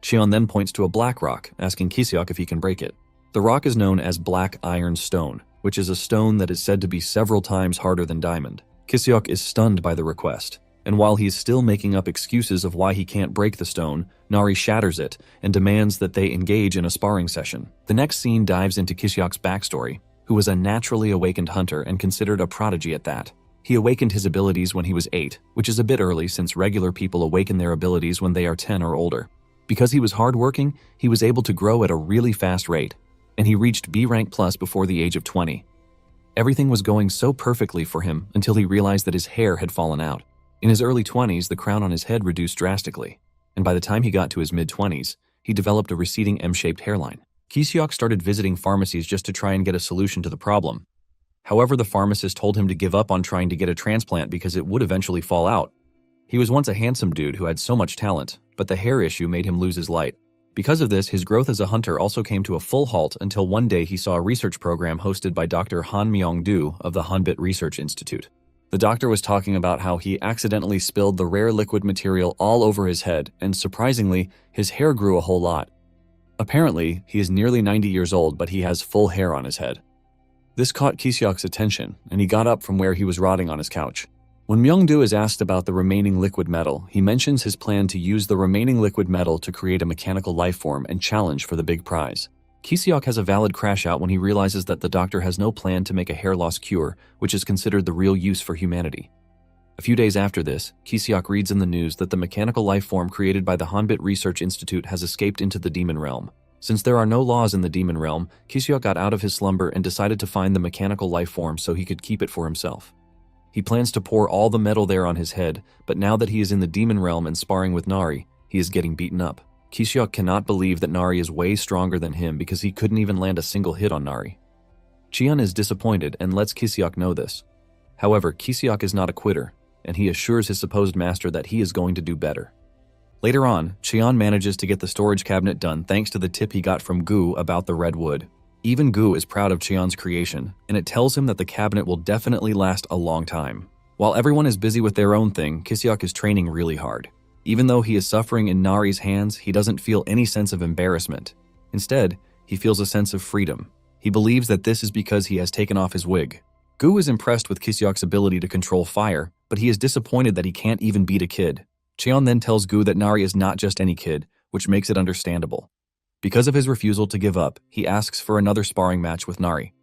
Cheon then points to a black rock, asking Kiseok if he can break it. The rock is known as Black Iron Stone, which is a stone that is said to be several times harder than diamond. Kiseok is stunned by the request, and while he is still making up excuses of why he can't break the stone, Nari shatters it and demands that they engage in a sparring session. The next scene dives into Kiseok's backstory, who was a naturally awakened hunter and considered a prodigy at that. He awakened his abilities when he was 8, which is a bit early since regular people awaken their abilities when they are 10 or older. Because he was hardworking, he was able to grow at a really fast rate, and he reached B rank plus before the age of 20. Everything was going so perfectly for him until he realized that his hair had fallen out. In his early 20s, the crown on his head reduced drastically, and by the time he got to his mid-20s, he developed a receding M-shaped hairline. Kiseok started visiting pharmacies just to try and get a solution to the problem. However, the pharmacist told him to give up on trying to get a transplant because it would eventually fall out. He was once a handsome dude who had so much talent, but the hair issue made him lose his light. Because of this, his growth as a hunter also came to a full halt until one day he saw a research program hosted by Dr. Han Myung-do of the Hanbit Research Institute. The doctor was talking about how he accidentally spilled the rare liquid material all over his head, and surprisingly, his hair grew a whole lot. Apparently, he is nearly 90 years old, but he has full hair on his head. This caught Kiseok's attention, and he got up from where he was rotting on his couch. When Myung-do is asked about the remaining liquid metal, he mentions his plan to use the remaining liquid metal to create a mechanical life form and challenge for the big prize. Kiseok has a valid crash out when he realizes that the doctor has no plan to make a hair loss cure, which is considered the real use for humanity. A few days after this, Kiseok reads in the news that the mechanical life form created by the Hanbit Research Institute has escaped into the demon realm. Since there are no laws in the demon realm, Kiseok got out of his slumber and decided to find the mechanical life form so he could keep it for himself. He plans to pour all the metal there on his head, but now that he is in the demon realm and sparring with Nari, he is getting beaten up. Kiseok cannot believe that Nari is way stronger than him because he couldn't even land a single hit on Nari. Cheon is disappointed and lets Kiseok know this. However, Kiseok is not a quitter, and he assures his supposed master that he is going to do better. Later on, Cheon manages to get the storage cabinet done thanks to the tip he got from Gu about the red wood. Even Gu is proud of Cheon's creation, and it tells him that the cabinet will definitely last a long time. While everyone is busy with their own thing, Kiseok is training really hard. Even though he is suffering in Nari's hands, he doesn't feel any sense of embarrassment. Instead, he feels a sense of freedom. He believes that this is because he has taken off his wig. Gu is impressed with Kiseok's ability to control fire, but he is disappointed that he can't even beat a kid. Cheon then tells Gu that Nari is not just any kid, which makes it understandable. Because of his refusal to give up, he asks for another sparring match with Nari.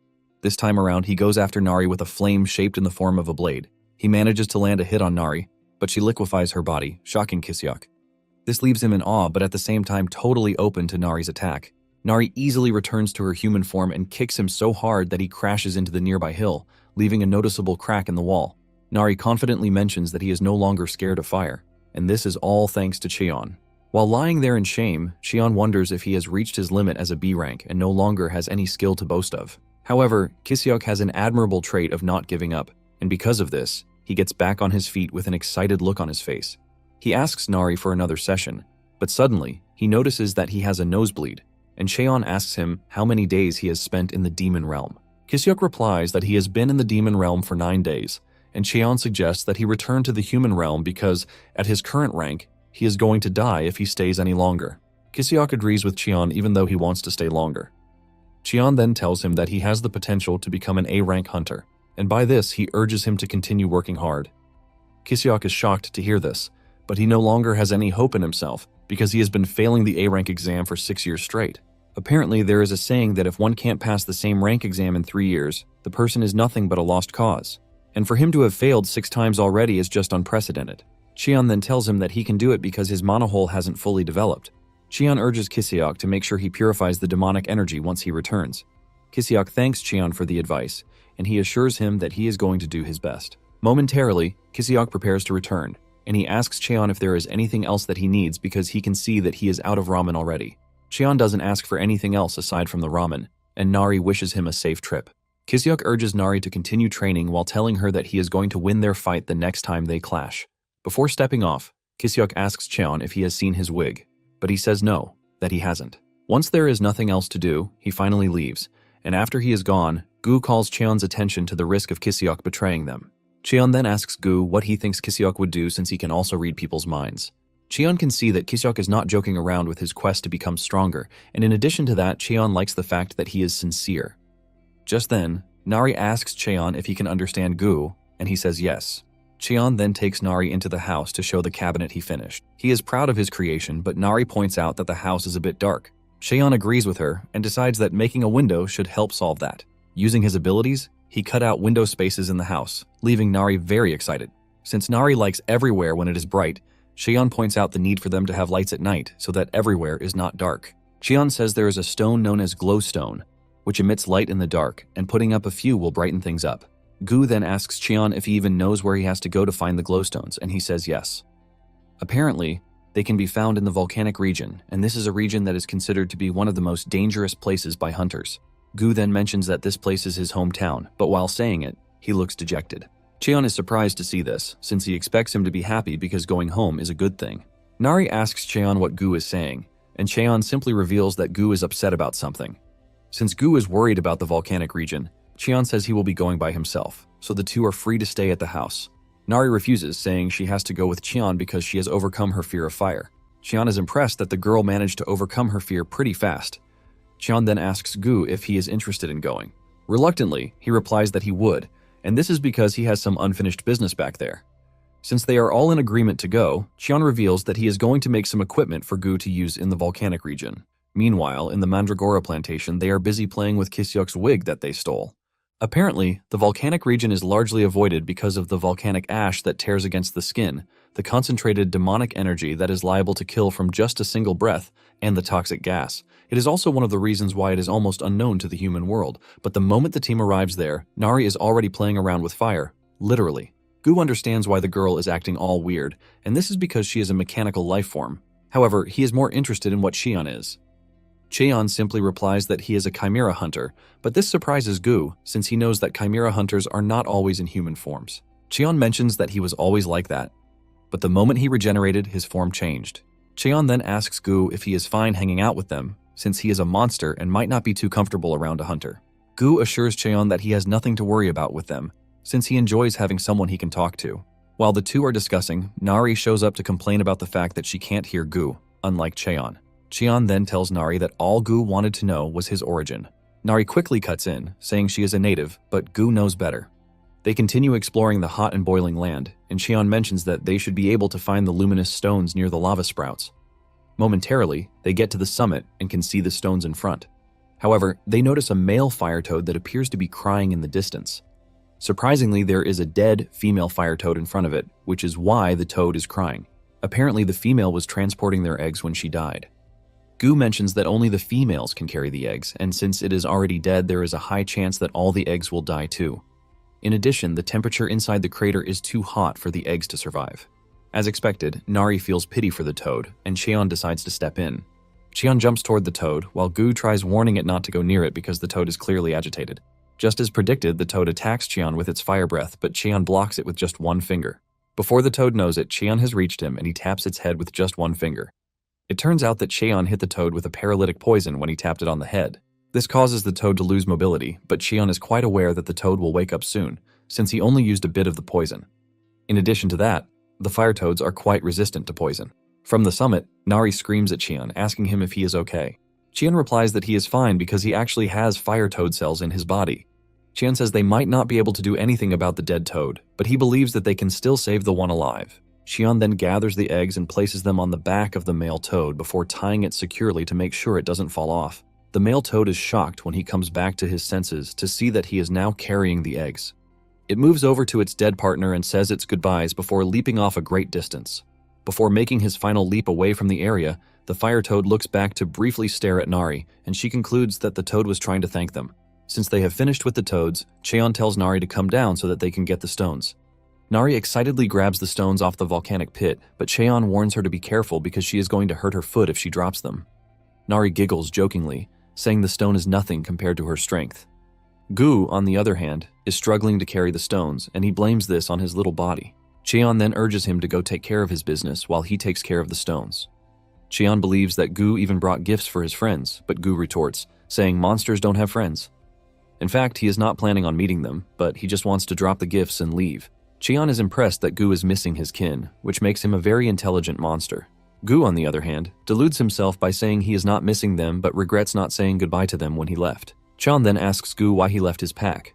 This time around, he goes after Nari with a flame shaped in the form of a blade. He manages to land a hit on Nari, but she liquefies her body, shocking Kiseok. This leaves him in awe, but at the same time totally open to Nari's attack. Nari easily returns to her human form and kicks him so hard that he crashes into the nearby hill, leaving a noticeable crack in the wall. Nari confidently mentions that he is no longer scared of fire, and this is all thanks to Cheon. While lying there in shame, Cheon wonders if he has reached his limit as a B rank and no longer has any skill to boast of. However, Kiseok has an admirable trait of not giving up, and because of this, he gets back on his feet with an excited look on his face. He asks Nari for another session, but suddenly, he notices that he has a nosebleed, and Cheon asks him how many days he has spent in the demon realm. Kiseok replies that he has been in the demon realm for 9 days, and Cheon suggests that he return to the human realm because, at his current rank, he is going to die if he stays any longer. Kiseok agrees with Cheon even though he wants to stay longer. Cheon then tells him that he has the potential to become an A-rank hunter, and by this he urges him to continue working hard. Kiseok is shocked to hear this, but he no longer has any hope in himself because he has been failing the A-rank exam for 6 years straight. Apparently, there is a saying that if one can't pass the same rank exam in 3 years, the person is nothing but a lost cause. And for him to have failed 6 times already is just unprecedented. Cheon then tells him that he can do it because his mana hole hasn't fully developed. Cheon urges Kiseok to make sure he purifies the demonic energy once he returns. Kiseok thanks Cheon for the advice, and he assures him that he is going to do his best. Momentarily, Kiseok prepares to return, and he asks Cheon if there is anything else that he needs because he can see that he is out of ramen already. Cheon doesn't ask for anything else aside from the ramen, and Nari wishes him a safe trip. Kiseok urges Nari to continue training while telling her that he is going to win their fight the next time they clash. Before stepping off, Kiseok asks Cheon if he has seen his wig, but he says no, that he hasn't. Once there is nothing else to do, he finally leaves, and after he is gone, Gu calls Cheon's attention to the risk of Kiseok betraying them. Cheon then asks Gu what he thinks Kiseok would do since he can also read people's minds. Cheon can see that Kiseok is not joking around with his quest to become stronger, and in addition to that, Cheon likes the fact that he is sincere. Just then, Nari asks Cheon if he can understand Gu, and he says yes. Cheon then takes Nari into the house to show the cabinet he finished. He is proud of his creation, but Nari points out that the house is a bit dark. Cheon agrees with her and decides that making a window should help solve that. Using his abilities, he cut out window spaces in the house, leaving Nari very excited. Since Nari likes everywhere when it is bright, Cheon points out the need for them to have lights at night so that everywhere is not dark. Cheon says there is a stone known as glowstone, which emits light in the dark, and putting up a few will brighten things up. Gu then asks Cheon if he even knows where he has to go to find the glowstones, and he says yes. Apparently, they can be found in the volcanic region, and this is a region that is considered to be one of the most dangerous places by hunters. Gu then mentions that this place is his hometown, but while saying it, he looks dejected. Cheon is surprised to see this, since he expects him to be happy because going home is a good thing. Nari asks Cheon what Gu is saying, and Cheon simply reveals that Gu is upset about something. Since Gu is worried about the volcanic region, Cheon says he will be going by himself, so the two are free to stay at the house. Nari refuses, saying she has to go with Cheon because she has overcome her fear of fire. Cheon is impressed that the girl managed to overcome her fear pretty fast. Cheon then asks Gu if he is interested in going. Reluctantly, he replies that he would, and this is because he has some unfinished business back there. Since they are all in agreement to go, Cheon reveals that he is going to make some equipment for Gu to use in the volcanic region. Meanwhile, in the Mandragora plantation, they are busy playing with Kiseok's wig that they stole. Apparently, the volcanic region is largely avoided because of the volcanic ash that tears against the skin, the concentrated demonic energy that is liable to kill from just a single breath, and the toxic gas. It is also one of the reasons why it is almost unknown to the human world, but the moment the team arrives there, Nari is already playing around with fire, literally. Gu understands why the girl is acting all weird, and this is because she is a mechanical life form. However, he is more interested in what Cheon is. Cheon simply replies that he is a Chimera hunter, but this surprises Gu, since he knows that Chimera hunters are not always in human forms. Cheon mentions that he was always like that, but the moment he regenerated, his form changed. Cheon then asks Gu if he is fine hanging out with them, since he is a monster and might not be too comfortable around a hunter. Gu assures Cheon that he has nothing to worry about with them, since he enjoys having someone he can talk to. While the two are discussing, Nari shows up to complain about the fact that she can't hear Gu, unlike Cheon. Cheon then tells Nari that all Gu wanted to know was his origin. Nari quickly cuts in, saying she is a native, but Gu knows better. They continue exploring the hot and boiling land, and Cheon mentions that they should be able to find the luminous stones near the lava sprouts. Momentarily, they get to the summit and can see the stones in front. However, they notice a male fire toad that appears to be crying in the distance. Surprisingly, there is a dead female fire toad in front of it, which is why the toad is crying. Apparently, the female was transporting their eggs when she died. Gu mentions that only the females can carry the eggs, and since it is already dead, there is a high chance that all the eggs will die too. In addition, the temperature inside the crater is too hot for the eggs to survive. As expected, Nari feels pity for the toad, and Cheon decides to step in. Cheon jumps toward the toad, while Gu tries warning it not to go near it because the toad is clearly agitated. Just as predicted, the toad attacks Cheon with its fire breath, but Cheon blocks it with just one finger. Before the toad knows it, Cheon has reached him and he taps its head with just one finger. It turns out that Cheon hit the toad with a paralytic poison when he tapped it on the head. This causes the toad to lose mobility, but Cheon is quite aware that the toad will wake up soon, since he only used a bit of the poison. In addition to that, the fire toads are quite resistant to poison. From the summit, Nari screams at Cheon, asking him if he is okay. Cheon replies that he is fine because he actually has fire toad cells in his body. Cheon says they might not be able to do anything about the dead toad, but he believes that they can still save the one alive. Cheon then gathers the eggs and places them on the back of the male toad before tying it securely to make sure it doesn't fall off. The male toad is shocked when he comes back to his senses to see that he is now carrying the eggs. It moves over to its dead partner and says its goodbyes before leaping off a great distance. Before making his final leap away from the area, the fire toad looks back to briefly stare at Nari, and she concludes that the toad was trying to thank them. Since they have finished with the toads, Cheon tells Nari to come down so that they can get the stones. Nari excitedly grabs the stones off the volcanic pit, but Cheon warns her to be careful because she is going to hurt her foot if she drops them. Nari giggles jokingly, saying the stone is nothing compared to her strength. Gu, on the other hand, is struggling to carry the stones, and he blames this on his little body. Cheon then urges him to go take care of his business while he takes care of the stones. Cheon believes that Gu even brought gifts for his friends, but Gu retorts, saying monsters don't have friends. In fact, he is not planning on meeting them, but he just wants to drop the gifts and leave. Cheon is impressed that Gu is missing his kin, which makes him a very intelligent monster. Gu, on the other hand, deludes himself by saying he is not missing them but regrets not saying goodbye to them when he left. Chan then asks Gu why he left his pack.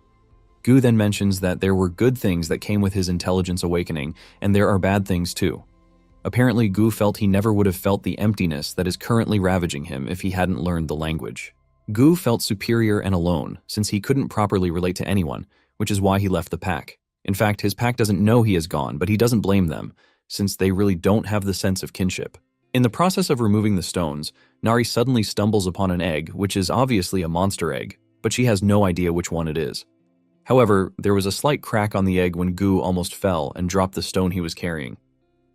Gu then mentions that there were good things that came with his intelligence awakening, and there are bad things too. Apparently, Gu felt he never would have felt the emptiness that is currently ravaging him if he hadn't learned the language. Gu felt superior and alone, since he couldn't properly relate to anyone, which is why he left the pack. In fact, his pack doesn't know he is gone, but he doesn't blame them, since they really don't have the sense of kinship. In the process of removing the stones, Nari suddenly stumbles upon an egg, which is obviously a monster egg, but she has no idea which one it is. However, there was a slight crack on the egg when Gu almost fell and dropped the stone he was carrying.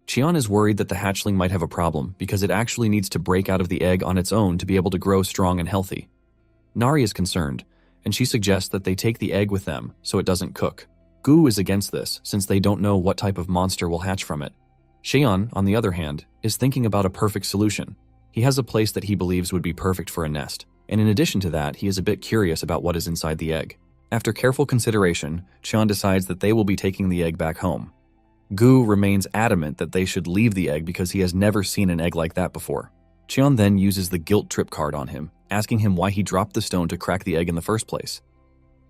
Qian is worried that the hatchling might have a problem because it actually needs to break out of the egg on its own to be able to grow strong and healthy. Nari is concerned, and she suggests that they take the egg with them so it doesn't cook. Gu is against this since they don't know what type of monster will hatch from it. Xian, on the other hand, is thinking about a perfect solution. He has a place that he believes would be perfect for a nest, and in addition to that, he is a bit curious about what is inside the egg. After careful consideration, Qian decides that they will be taking the egg back home. Gu remains adamant that they should leave the egg because he has never seen an egg like that before. Qian then uses the guilt trip card on him, asking him why he dropped the stone to crack the egg in the first place.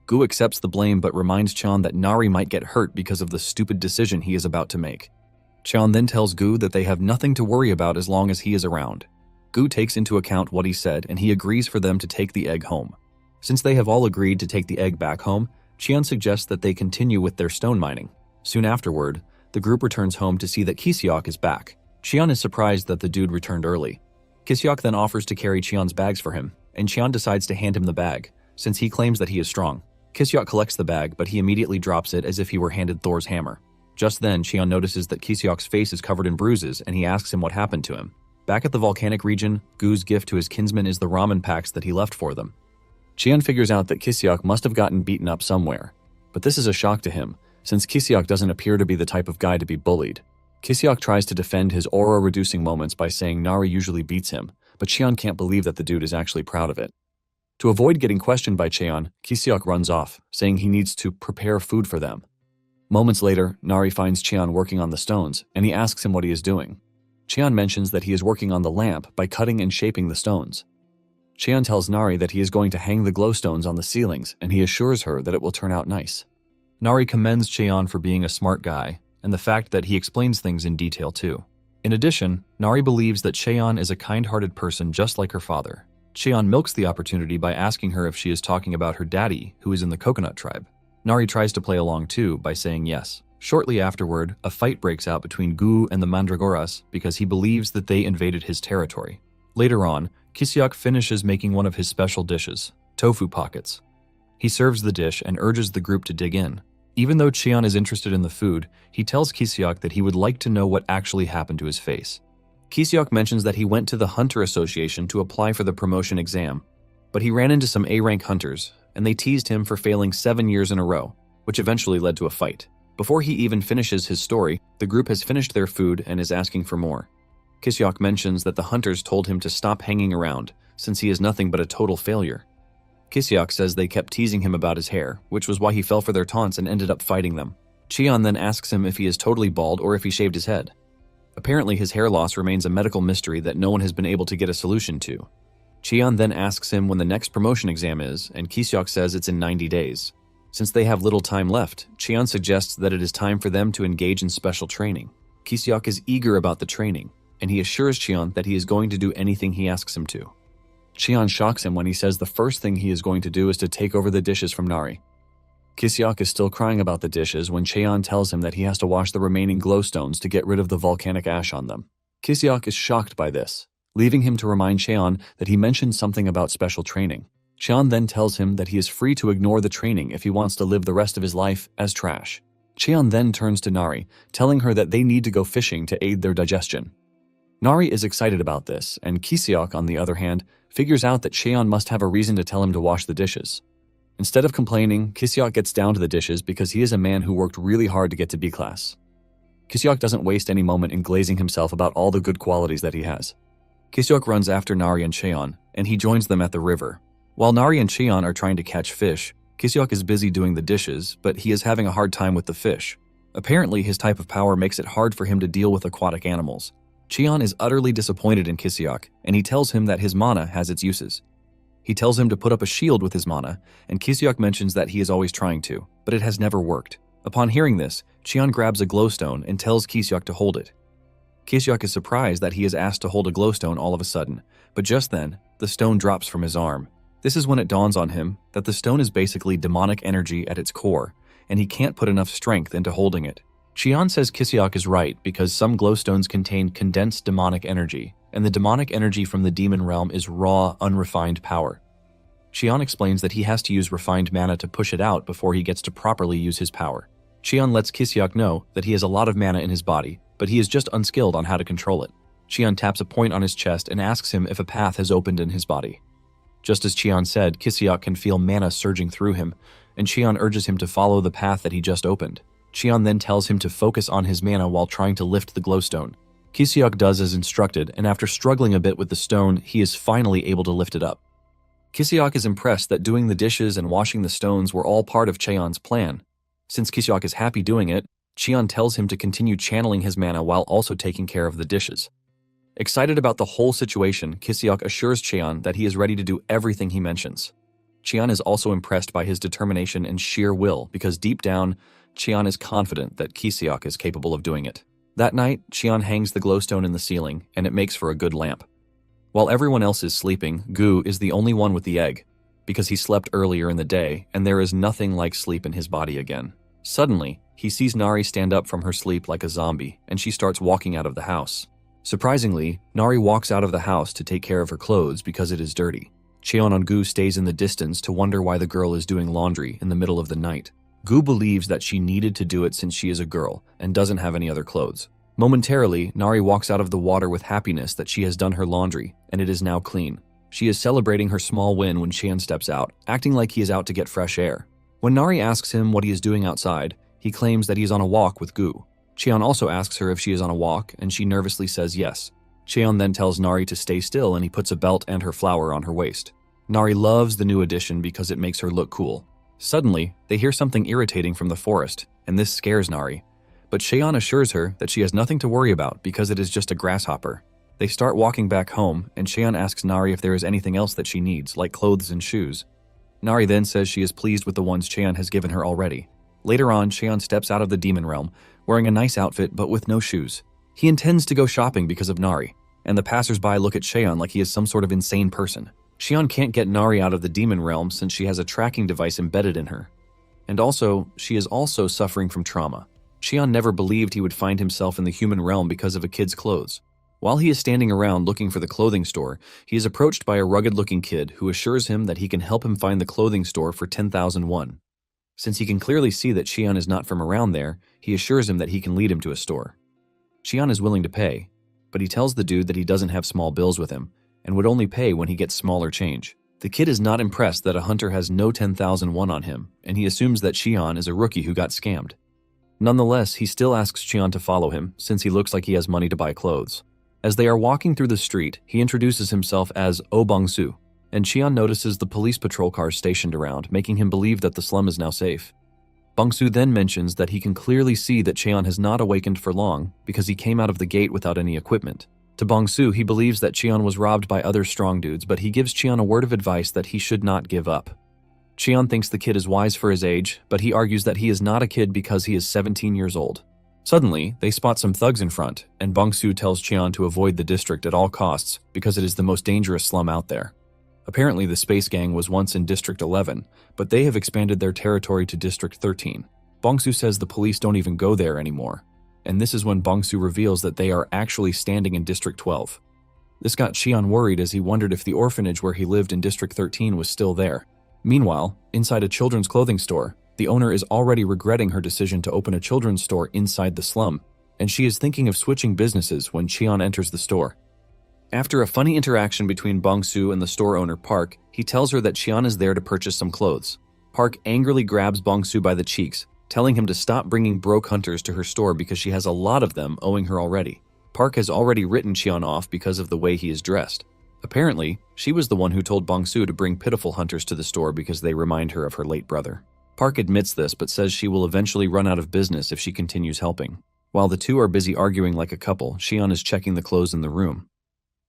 Gu accepts the blame but reminds Qian that Nari might get hurt because of the stupid decision he is about to make. Qian then tells Gu that they have nothing to worry about as long as he is around. Gu takes into account what he said and he agrees for them to take the egg home. Since they have all agreed to take the egg back home, Qian suggests that they continue with their stone mining. Soon afterward, the group returns home to see that Kiseok is back. Qian is surprised that the dude returned early. Kiseok then offers to carry Qian's bags for him, and Qian decides to hand him the bag, since he claims that he is strong. Kiseok collects the bag, but he immediately drops it as if he were handed Thor's hammer. Just then, Qian notices that Kiseok's face is covered in bruises, and he asks him what happened to him. Back at the volcanic region, Gu's gift to his kinsman is the ramen packs that he left for them. Qian figures out that Kiseok must have gotten beaten up somewhere, but this is a shock to him, since Kiseok doesn't appear to be the type of guy to be bullied. Kiseok tries to defend his aura-reducing moments by saying Nari usually beats him, but Qian can't believe that the dude is actually proud of it. To avoid getting questioned by Qian, Kiseok runs off, saying he needs to prepare food for them. Moments later, Nari finds Qian working on the stones, and he asks him what he is doing. Qian mentions that he is working on the lamp by cutting and shaping the stones. Qian tells Nari that he is going to hang the glowstones on the ceilings, and he assures her that it will turn out nice. Nari commends Qian for being a smart guy, and the fact that he explains things in detail too. In addition, Nari believes that Qian is a kind-hearted person just like her father. Qian milks the opportunity by asking her if she is talking about her daddy, who is in the coconut tribe. Nari tries to play along too by saying yes. Shortly afterward, a fight breaks out between Gu and the Mandragoras because he believes that they invaded his territory. Later on, Kiseok finishes making one of his special dishes, tofu pockets. He serves the dish and urges the group to dig in. Even though Qian is interested in the food, he tells Kiseok that he would like to know what actually happened to his face. Kiseok mentions that he went to the Hunter Association to apply for the promotion exam, but he ran into some A-rank hunters, and they teased him for failing 7 years in a row, which eventually led to a fight. Before he even finishes his story, the group has finished their food and is asking for more. Kiseok mentions that the hunters told him to stop hanging around, since he is nothing but a total failure. Kiseok says they kept teasing him about his hair, which was why he fell for their taunts and ended up fighting them. Qian then asks him if he is totally bald or if he shaved his head. Apparently his hair loss remains a medical mystery that no one has been able to get a solution to. Qian then asks him when the next promotion exam is, and Kiseok says it's in 90 days. Since they have little time left, Qian suggests that it is time for them to engage in special training. Kiseok is eager about the training, and he assures Qian that he is going to do anything he asks him to. Qian shocks him when he says the first thing he is going to do is to take over the dishes from Nari. Kiseok is still crying about the dishes when Qian tells him that he has to wash the remaining glowstones to get rid of the volcanic ash on them. Kiseok is shocked by this, leaving him to remind Qian that he mentioned something about special training. Qian then tells him that he is free to ignore the training if he wants to live the rest of his life as trash. Qian then turns to Nari, telling her that they need to go fishing to aid their digestion. Nari is excited about this, and Kiseok, on the other hand, figures out that Qian must have a reason to tell him to wash the dishes. Instead of complaining, Kiseok gets down to the dishes because he is a man who worked really hard to get to B class. Kiseok doesn't waste any moment in glazing himself about all the good qualities that he has. Kiseok runs after Nari and Qian, and he joins them at the river. While Nari and Qian are trying to catch fish, Kiseok is busy doing the dishes, but he is having a hard time with the fish. Apparently, his type of power makes it hard for him to deal with aquatic animals. Cheon is utterly disappointed in Kiseok, and he tells him that his mana has its uses. He tells him to put up a shield with his mana, and Kiseok mentions that he is always trying to, but it has never worked. Upon hearing this, Cheon grabs a glowstone and tells Kiseok to hold it. Kiseok is surprised that he is asked to hold a glowstone all of a sudden, but just then, the stone drops from his arm. This is when it dawns on him that the stone is basically demonic energy at its core, and he can't put enough strength into holding it. Cheon says Kiseok is right because some glowstones contain condensed demonic energy, and the demonic energy from the demon realm is raw, unrefined power. Cheon explains that he has to use refined mana to push it out before he gets to properly use his power. Cheon lets Kiseok know that he has a lot of mana in his body, but he is just unskilled on how to control it. Cheon taps a point on his chest and asks him if a path has opened in his body. Just as Cheon said, Kiseok can feel mana surging through him, and Cheon urges him to follow the path that he just opened. Cheon then tells him to focus on his mana while trying to lift the glowstone. Kiseok does as instructed, and after struggling a bit with the stone, he is finally able to lift it up. Kiseok is impressed that doing the dishes and washing the stones were all part of Cheon's plan. Since Kiseok is happy doing it, Cheon tells him to continue channeling his mana while also taking care of the dishes. Excited about the whole situation, Kiseok assures Cheon that he is ready to do everything he mentions. Cheon is also impressed by his determination and sheer will because deep down, Cheon is confident that Kiseok is capable of doing it. That night, Cheon hangs the glowstone in the ceiling, and it makes for a good lamp. While everyone else is sleeping, Gu is the only one with the egg, because he slept earlier in the day, and there is nothing like sleep in his body again. Suddenly, he sees Nari stand up from her sleep like a zombie, and she starts walking out of the house. Surprisingly, Nari walks out of the house to take care of her clothes because it is dirty. Cheon and Gu stays in the distance to wonder why the girl is doing laundry in the middle of the night. Gu believes that she needed to do it since she is a girl and doesn't have any other clothes. Momentarily, Nari walks out of the water with happiness that she has done her laundry, and it is now clean. She is celebrating her small win when Cheon steps out, acting like he is out to get fresh air. When Nari asks him what he is doing outside, he claims that he is on a walk with Gu. Cheon also asks her if she is on a walk, and she nervously says yes. Cheon then tells Nari to stay still, and he puts a belt and her flower on her waist. Nari loves the new addition because it makes her look cool. Suddenly, they hear something irritating from the forest, and this scares Nari. But Cheon assures her that she has nothing to worry about because it is just a grasshopper. They start walking back home, and Cheon asks Nari if there is anything else that she needs, like clothes and shoes. Nari then says she is pleased with the ones Cheon has given her already. Later on, Cheon steps out of the demon realm, wearing a nice outfit but with no shoes. He intends to go shopping because of Nari, and the passers-by look at Cheon like he is some sort of insane person. Cheon can't get Nari out of the demon realm since she has a tracking device embedded in her. And also, she is also suffering from trauma. Cheon never believed he would find himself in the human realm because of a kid's clothes. While he is standing around looking for the clothing store, he is approached by a rugged-looking kid who assures him that he can help him find the clothing store for 10,000 won. Since he can clearly see that Cheon is not from around there, he assures him that he can lead him to a store. Cheon is willing to pay, but he tells the dude that he doesn't have small bills with him, and would only pay when he gets smaller change. The kid is not impressed that a hunter has no 10,000 won on him, and he assumes that Cheon is a rookie who got scammed. Nonetheless, he still asks Cheon to follow him, since he looks like he has money to buy clothes. As they are walking through the street, he introduces himself as Oh Bong-soo, and Cheon notices the police patrol cars stationed around, making him believe that the slum is now safe. Bong-soo then mentions that he can clearly see that Cheon has not awakened for long because he came out of the gate without any equipment. To Bong-soo, he believes that Cheon was robbed by other strong dudes, but he gives Cheon a word of advice that he should not give up. Cheon thinks the kid is wise for his age, but he argues that he is not a kid because he is 17 years old. Suddenly, they spot some thugs in front, and Bong-soo tells Cheon to avoid the district at all costs because it is the most dangerous slum out there. Apparently, the Space Gang was once in District 11, but they have expanded their territory to District 13. Bong-soo says the police don't even go there anymore, and this is when Bong-soo reveals that they are actually standing in District 12. This got Cheon worried as he wondered if the orphanage where he lived in District 13 was still there. Meanwhile, inside a children's clothing store, the owner is already regretting her decision to open a children's store inside the slum, and she is thinking of switching businesses when Cheon enters the store. After a funny interaction between Bong-soo and the store owner Park, he tells her that Cheon is there to purchase some clothes. Park angrily grabs Bong-soo by the cheeks, telling him to stop bringing broke hunters to her store because she has a lot of them owing her already. Park has already written Cheon off because of the way he is dressed. Apparently, she was the one who told Bong-soo to bring pitiful hunters to the store because they remind her of her late brother. Park admits this but says she will eventually run out of business if she continues helping. While the two are busy arguing like a couple, Xian is checking the clothes in the room.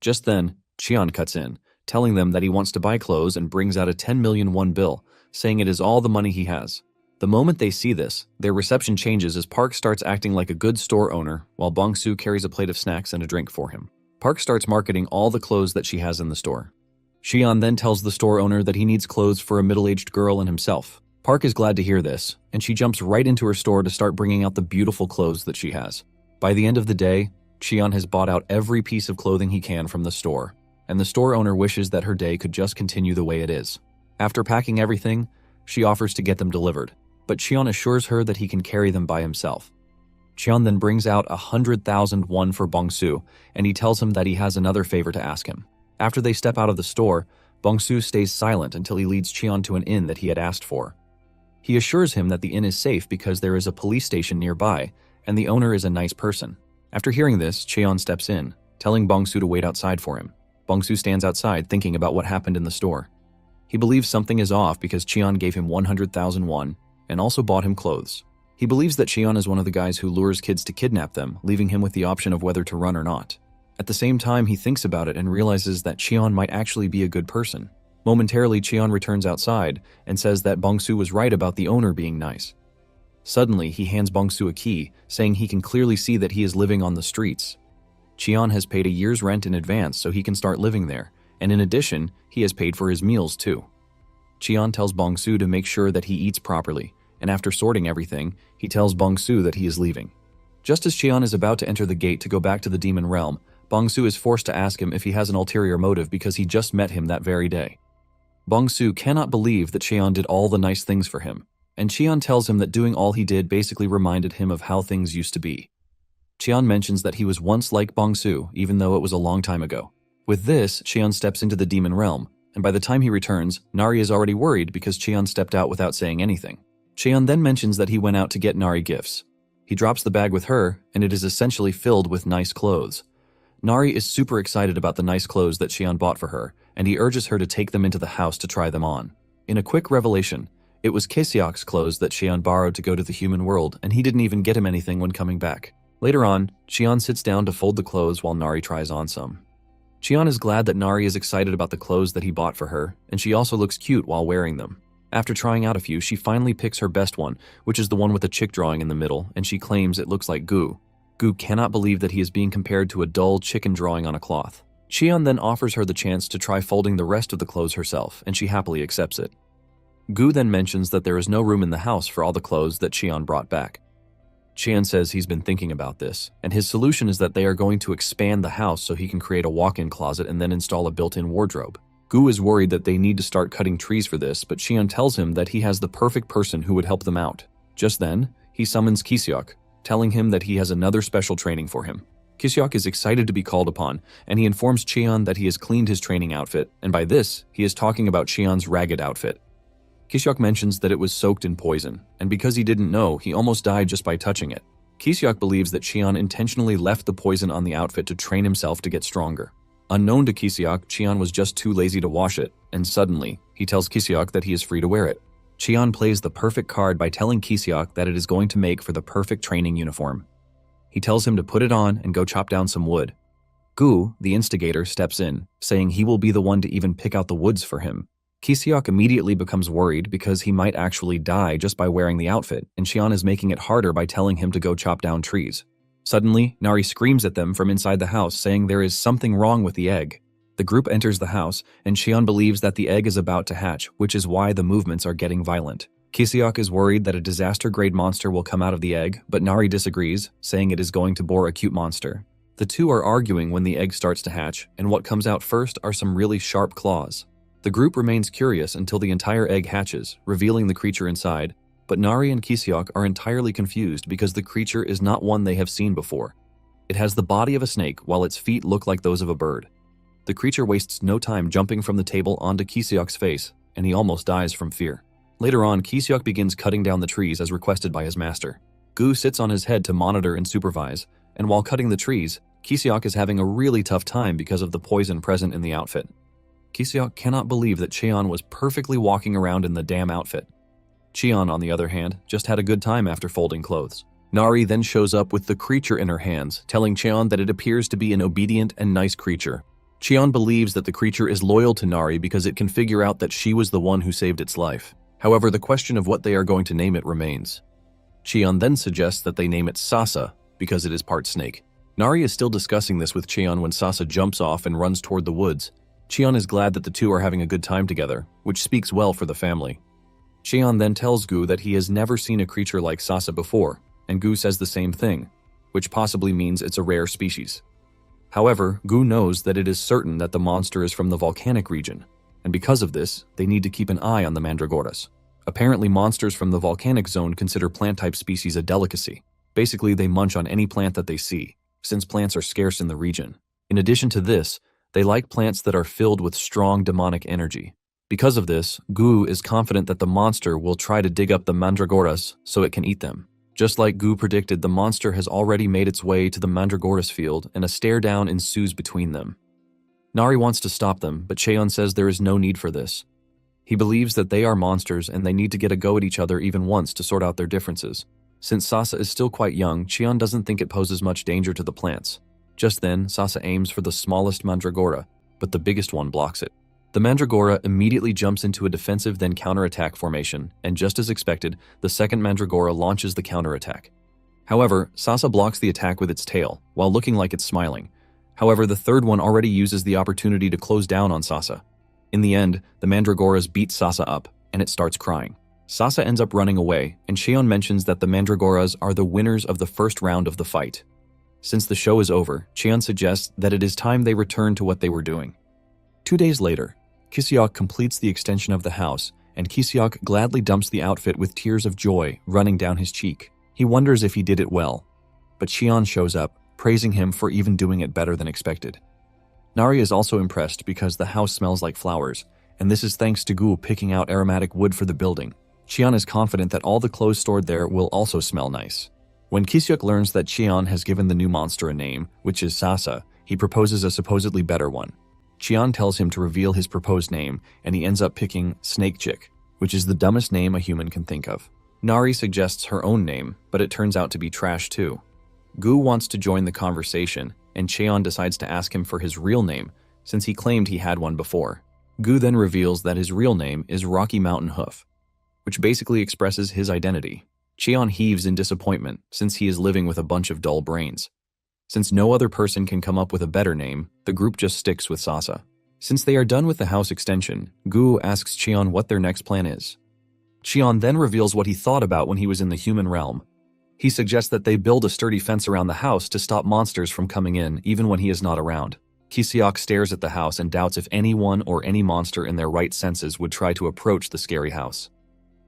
Just then, Xian cuts in, telling them that he wants to buy clothes and brings out a 10 million won bill, saying it is all the money he has. The moment they see this, their reception changes as Park starts acting like a good store owner while Bong-soo carries a plate of snacks and a drink for him. Park starts marketing all the clothes that she has in the store. Xian then tells the store owner that he needs clothes for a middle-aged girl and himself. Park is glad to hear this, and she jumps right into her store to start bringing out the beautiful clothes that she has. By the end of the day, Xian has bought out every piece of clothing he can from the store, and the store owner wishes that her day could just continue the way it is. After packing everything, she offers to get them delivered, but Xian assures her that he can carry them by himself. Xian then brings out 100,000 won for Bong-soo, and he tells him that he has another favor to ask him. After they step out of the store, Bong-soo stays silent until he leads Xian to an inn that he had asked for. He assures him that the inn is safe because there is a police station nearby, and the owner is a nice person. After hearing this, Xian steps in, telling Bong-soo to wait outside for him. Bong-soo stands outside thinking about what happened in the store. He believes something is off because Xian gave him 100,000 won and also bought him clothes. He believes that Xian is one of the guys who lures kids to kidnap them, leaving him with the option of whether to run or not. At the same time, he thinks about it and realizes that Xian might actually be a good person. Momentarily, Xian returns outside and says that Bong-soo was right about the owner being nice. Suddenly, he hands Bong-soo a key, saying he can clearly see that he is living on the streets. Xian has paid a year's rent in advance so he can start living there, and in addition, he has paid for his meals too. Xian tells Bong-soo to make sure that he eats properly, and after sorting everything, he tells Bong-soo that he is leaving. Just as Xian is about to enter the gate to go back to the demon realm, Bong-soo is forced to ask him if he has an ulterior motive because he just met him that very day. Bong-soo cannot believe that Xian did all the nice things for him, and Xian tells him that doing all he did basically reminded him of how things used to be. Xian mentions that he was once like Bong-soo, even though it was a long time ago. With this, Xian steps into the demon realm, and by the time he returns, Nari is already worried because Xian stepped out without saying anything. Xian then mentions that he went out to get Nari gifts. He drops the bag with her, and it is essentially filled with nice clothes. Nari is super excited about the nice clothes that Xian bought for her, and he urges her to take them into the house to try them on. In a quick revelation, it was Kiseok's clothes that Xian borrowed to go to the human world, and he didn't even get him anything when coming back. Later on, Xian sits down to fold the clothes while Nari tries on some. Xian is glad that Nari is excited about the clothes that he bought for her, and she also looks cute while wearing them. After trying out a few, she finally picks her best one, which is the one with a chick drawing in the middle, and she claims it looks like Gu. Gu cannot believe that he is being compared to a dull chicken drawing on a cloth. Xian then offers her the chance to try folding the rest of the clothes herself, and she happily accepts it. Gu then mentions that there is no room in the house for all the clothes that Xian brought back. Xian says he's been thinking about this, and his solution is that they are going to expand the house so he can create a walk-in closet and then install a built-in wardrobe. Gu is worried that they need to start cutting trees for this, but Xian tells him that he has the perfect person who would help them out. Just then, he summons Kiseok, telling him that he has another special training for him. Kiseok is excited to be called upon, and he informs Xian that he has cleaned his training outfit, and by this, he is talking about Xian's ragged outfit. Kiseok mentions that it was soaked in poison, and because he didn't know, he almost died just by touching it. Kiseok believes that Xian intentionally left the poison on the outfit to train himself to get stronger. Unknown to Kiseok, Xian was just too lazy to wash it, and suddenly, he tells Kiseok that he is free to wear it. Xian plays the perfect card by telling Kiseok that it is going to make for the perfect training uniform. He tells him to put it on and go chop down some wood. Gu, the instigator, steps in, saying he will be the one to even pick out the woods for him. Kiseok immediately becomes worried because he might actually die just by wearing the outfit, and Xian is making it harder by telling him to go chop down trees. Suddenly, Nari screams at them from inside the house, saying there is something wrong with the egg. The group enters the house, and Xian believes that the egg is about to hatch, which is why the movements are getting violent. Kiseok is worried that a disaster-grade monster will come out of the egg, but Nari disagrees, saying it is going to bore a cute monster. The two are arguing when the egg starts to hatch, and what comes out first are some really sharp claws. The group remains curious until the entire egg hatches, revealing the creature inside, but Nari and Kiseok are entirely confused because the creature is not one they have seen before. It has the body of a snake while its feet look like those of a bird. The creature wastes no time jumping from the table onto Kiseok's face, and he almost dies from fear. Later on, Kiseok begins cutting down the trees as requested by his master. Gu sits on his head to monitor and supervise, and while cutting the trees, Kiseok is having a really tough time because of the poison present in the outfit. Kiseok cannot believe that Xian was perfectly walking around in the damn outfit. Xian, on the other hand, just had a good time after folding clothes. Nari then shows up with the creature in her hands, telling Cheon that it appears to be an obedient and nice creature. Cheon believes that the creature is loyal to Nari because it can figure out that she was the one who saved its life. However, the question of what they are going to name it remains. Cheon then suggests that they name it Sasa because it is part snake. Nari is still discussing this with Cheon when Sasa jumps off and runs toward the woods. Cheon is glad that the two are having a good time together, which speaks well for the family. Cheon then tells Gu that he has never seen a creature like Sasa before, and Gu says the same thing, which possibly means it's a rare species. However, Gu knows that it is certain that the monster is from the volcanic region, and because of this, they need to keep an eye on the mandragoras. Apparently, monsters from the volcanic zone consider plant-type species a delicacy. Basically, they munch on any plant that they see, since plants are scarce in the region. In addition to this, they like plants that are filled with strong demonic energy. Because of this, Gu is confident that the monster will try to dig up the mandragoras so it can eat them. Just like Gu predicted, the monster has already made its way to the mandragoras field and a stare-down ensues between them. Nari wants to stop them, but Cheon says there is no need for this. He believes that they are monsters and they need to get a go at each other even once to sort out their differences. Since Sasa is still quite young, Cheon doesn't think it poses much danger to the plants. Just then, Sasa aims for the smallest mandragora, but the biggest one blocks it. The mandragora immediately jumps into a defensive then counterattack formation, and just as expected, the second mandragora launches the counterattack. However, Sasa blocks the attack with its tail, while looking like it's smiling. However, the third one already uses the opportunity to close down on Sasa. In the end, the mandragoras beat Sasa up, and it starts crying. Sasa ends up running away, and Cheon mentions that the mandragoras are the winners of the first round of the fight. Since the show is over, Cheon suggests that it is time they return to what they were doing. 2 days later, Kiseok completes the extension of the house, and Kiseok gladly dumps the outfit with tears of joy running down his cheek. He wonders if he did it well, but Cheon shows up, praising him for even doing it better than expected. Nari is also impressed because the house smells like flowers, and this is thanks to Gu picking out aromatic wood for the building. Cheon is confident that all the clothes stored there will also smell nice. When Kiseok learns that Cheon has given the new monster a name, which is Sasa, he proposes a supposedly better one. Cheon tells him to reveal his proposed name, and he ends up picking Snake Chick, which is the dumbest name a human can think of. Nari suggests her own name, but it turns out to be trash too. Gu wants to join the conversation, and Cheon decides to ask him for his real name, since he claimed he had one before. Gu then reveals that his real name is Rocky Mountain Hoof, which basically expresses his identity. Cheon heaves in disappointment, since he is living with a bunch of dull brains. Since no other person can come up with a better name, the group just sticks with Sasa. Since they are done with the house extension, Gu asks Cheon what their next plan is. Cheon then reveals what he thought about when he was in the human realm. He suggests that they build a sturdy fence around the house to stop monsters from coming in, even when he is not around. Kiseok stares at the house and doubts if anyone or any monster in their right senses would try to approach the scary house.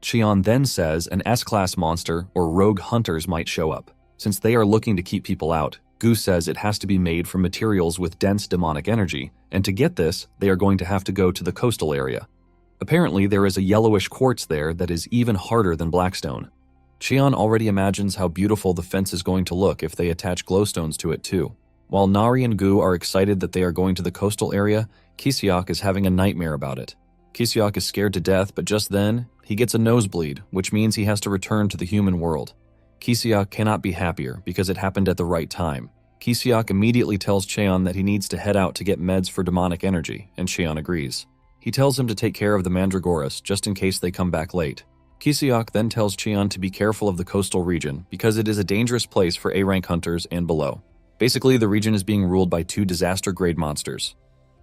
Cheon then says an S-class monster or rogue hunters might show up. Since they are looking to keep people out, Gu says it has to be made from materials with dense demonic energy, and to get this, they are going to have to go to the coastal area. Apparently, there is a yellowish quartz there that is even harder than blackstone. Cheon already imagines how beautiful the fence is going to look if they attach glowstones to it too. While Nari and Gu are excited that they are going to the coastal area, Kiseok is having a nightmare about it. Kiseok is scared to death, but just then, he gets a nosebleed, which means he has to return to the human world. Kiseok cannot be happier because it happened at the right time. Kiseok immediately tells Cheon that he needs to head out to get meds for demonic energy, and Cheon agrees. He tells him to take care of the mandragoras just in case they come back late. Kiseok then tells Cheon to be careful of the coastal region because it is a dangerous place for A-rank hunters and below. Basically, the region is being ruled by 2 disaster-grade monsters.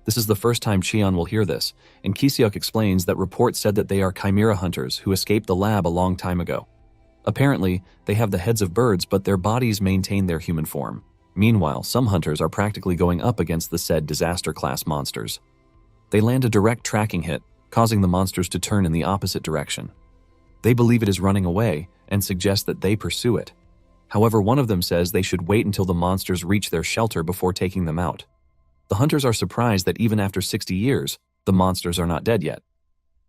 This is the first time Cheon will hear this, and Kiseok explains that reports said that they are Chimera hunters who escaped the lab a long time ago. Apparently, they have the heads of birds, but their bodies maintain their human form. Meanwhile, some hunters are practically going up against the said disaster-class monsters. They land a direct tracking hit, causing the monsters to turn in the opposite direction. They believe it is running away and suggest that they pursue it. However, one of them says they should wait until the monsters reach their shelter before taking them out. The hunters are surprised that even after 60 years, the monsters are not dead yet.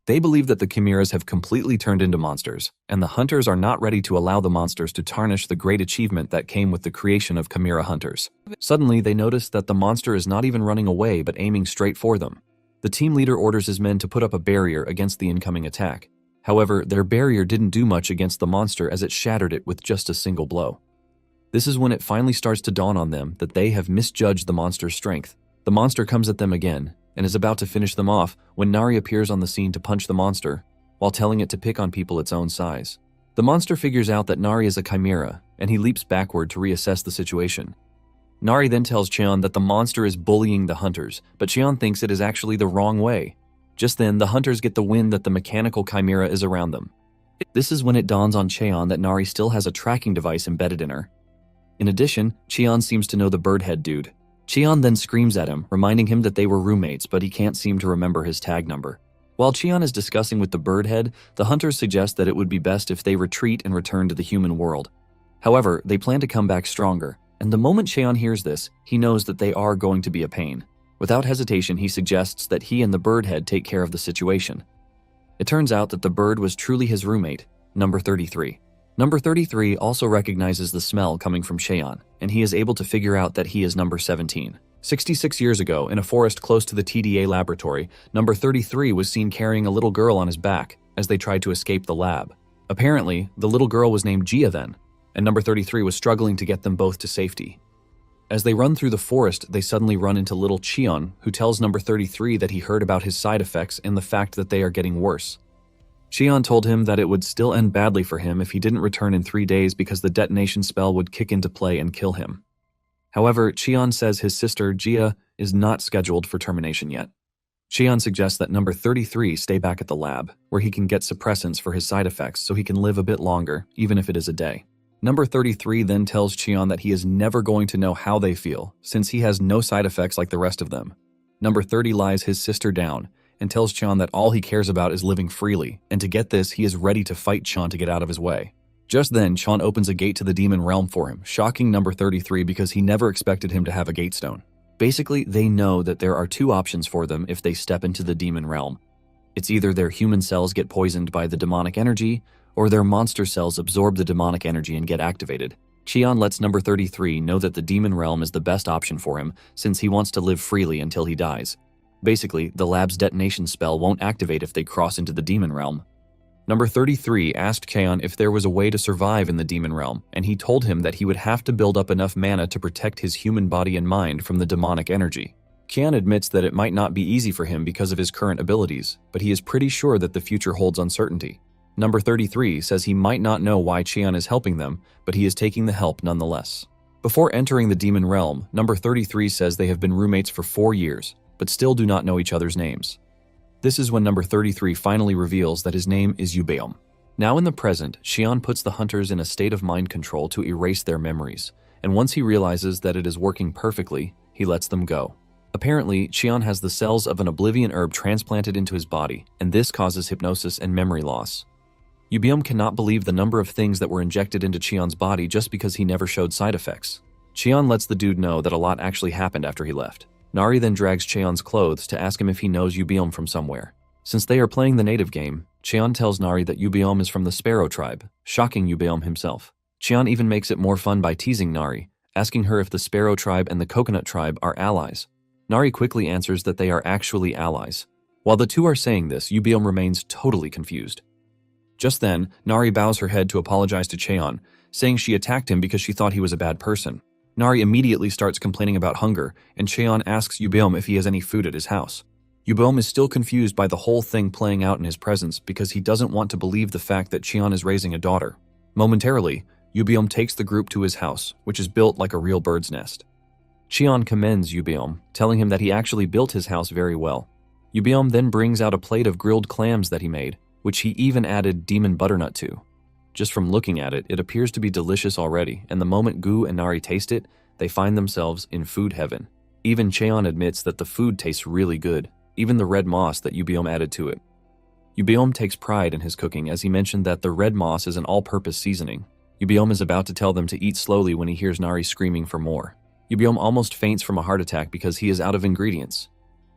They believe that the chimeras have completely turned into monsters, and the hunters are not ready to allow the monsters to tarnish the great achievement that came with the creation of chimera hunters. Suddenly, they notice that the monster is not even running away but aiming straight for them. The team leader orders his men to put up a barrier against the incoming attack. However, their barrier didn't do much against the monster as it shattered it with just a single blow. This is when it finally starts to dawn on them that they have misjudged the monster's strength. The monster comes at them again and is about to finish them off when Nari appears on the scene to punch the monster while telling it to pick on people its own size. The monster figures out that Nari is a chimera and he leaps backward to reassess the situation. Nari then tells Cheon that the monster is bullying the hunters, but Cheon thinks it is actually the wrong way. Just then, the hunters get the wind that the mechanical chimera is around them. This is when it dawns on Cheon that Nari still has a tracking device embedded in her. In addition, Cheon seems to know the birdhead dude. Cheon then screams at him, reminding him that they were roommates, but he can't seem to remember his tag number. While Cheon is discussing with the birdhead, the hunters suggest that it would be best if they retreat and return to the human world. However, they plan to come back stronger, and the moment Cheon hears this, he knows that they are going to be a pain. Without hesitation, he suggests that he and the birdhead take care of the situation. It turns out that the bird was truly his roommate, number 33. Number 33 also recognizes the smell coming from Cheon, and he is able to figure out that he is number 17. 66 years ago, in a forest close to the TDA laboratory, number 33 was seen carrying a little girl on his back as they tried to escape the lab. Apparently, the little girl was named Gia then, and number 33 was struggling to get them both to safety. As they run through the forest, they suddenly run into little Cheon, who tells number 33 that he heard about his side effects and the fact that they are getting worse. Cheon told him that it would still end badly for him if he didn't return in 3 days because the detonation spell would kick into play and kill him. However, Cheon says his sister, Gia, is not scheduled for termination yet. Cheon suggests that number 33 stay back at the lab, where he can get suppressants for his side effects so he can live a bit longer, even if it is a day. Number 33 then tells Cheon that he is never going to know how they feel, since he has no side effects like the rest of them. Number 30 lies his sister down and tells Cheon that all he cares about is living freely, and to get this, he is ready to fight Cheon to get out of his way. Just then, Cheon opens a gate to the demon realm for him, shocking number 33 because he never expected him to have a gatestone. Basically, they know that there are 2 options for them if they step into the demon realm. It's either their human cells get poisoned by the demonic energy, or their monster cells absorb the demonic energy and get activated. Cheon lets number 33 know that the demon realm is the best option for him since he wants to live freely until he dies. Basically, the lab's detonation spell won't activate if they cross into the demon realm. Number 33 asked Cheon if there was a way to survive in the demon realm, and he told him that he would have to build up enough mana to protect his human body and mind from the demonic energy. Cheon admits that it might not be easy for him because of his current abilities, but he is pretty sure that the future holds uncertainty. Number 33 says he might not know why Cheon is helping them, but he is taking the help nonetheless. Before entering the demon realm, number 33 says they have been roommates for 4 years, but still do not know each other's names. This is when number 33 finally reveals that his name is Yubeom. Now in the present, Cheon puts the hunters in a state of mind control to erase their memories, and once he realizes that it is working perfectly, he lets them go. Apparently, Cheon has the cells of an oblivion herb transplanted into his body, and this causes hypnosis and memory loss. Yubeom cannot believe the number of things that were injected into Cheon's body just because he never showed side effects. Cheon lets the dude know that a lot actually happened after he left. Nari then drags Cheon's clothes to ask him if he knows Yubeom from somewhere. Since they are playing the native game, Cheon tells Nari that Yubeom is from the Sparrow tribe, shocking Yubeom himself. Cheon even makes it more fun by teasing Nari, asking her if the Sparrow tribe and the Coconut tribe are allies. Nari quickly answers that they are actually allies. While the two are saying this, Yubeom remains totally confused. Just then, Nari bows her head to apologize to Cheon, saying she attacked him because she thought he was a bad person. Nari immediately starts complaining about hunger, and Cheon asks Yubeom if he has any food at his house. Yubeom is still confused by the whole thing playing out in his presence because he doesn't want to believe the fact that Cheon is raising a daughter. Momentarily, Yubeom takes the group to his house, which is built like a real bird's nest. Cheon commends Yubeom, telling him that he actually built his house very well. Yubeom then brings out a plate of grilled clams that he made, which he even added demon butternut to. Just from looking at it, it appears to be delicious already, and the moment Gu and Nari taste it, they find themselves in food heaven. Even Cheon admits that the food tastes really good, even the red moss that Yubeom added to it. Yubeom takes pride in his cooking as he mentioned that the red moss is an all-purpose seasoning. Yubeom is about to tell them to eat slowly when he hears Nari screaming for more. Yubeom almost faints from a heart attack because he is out of ingredients.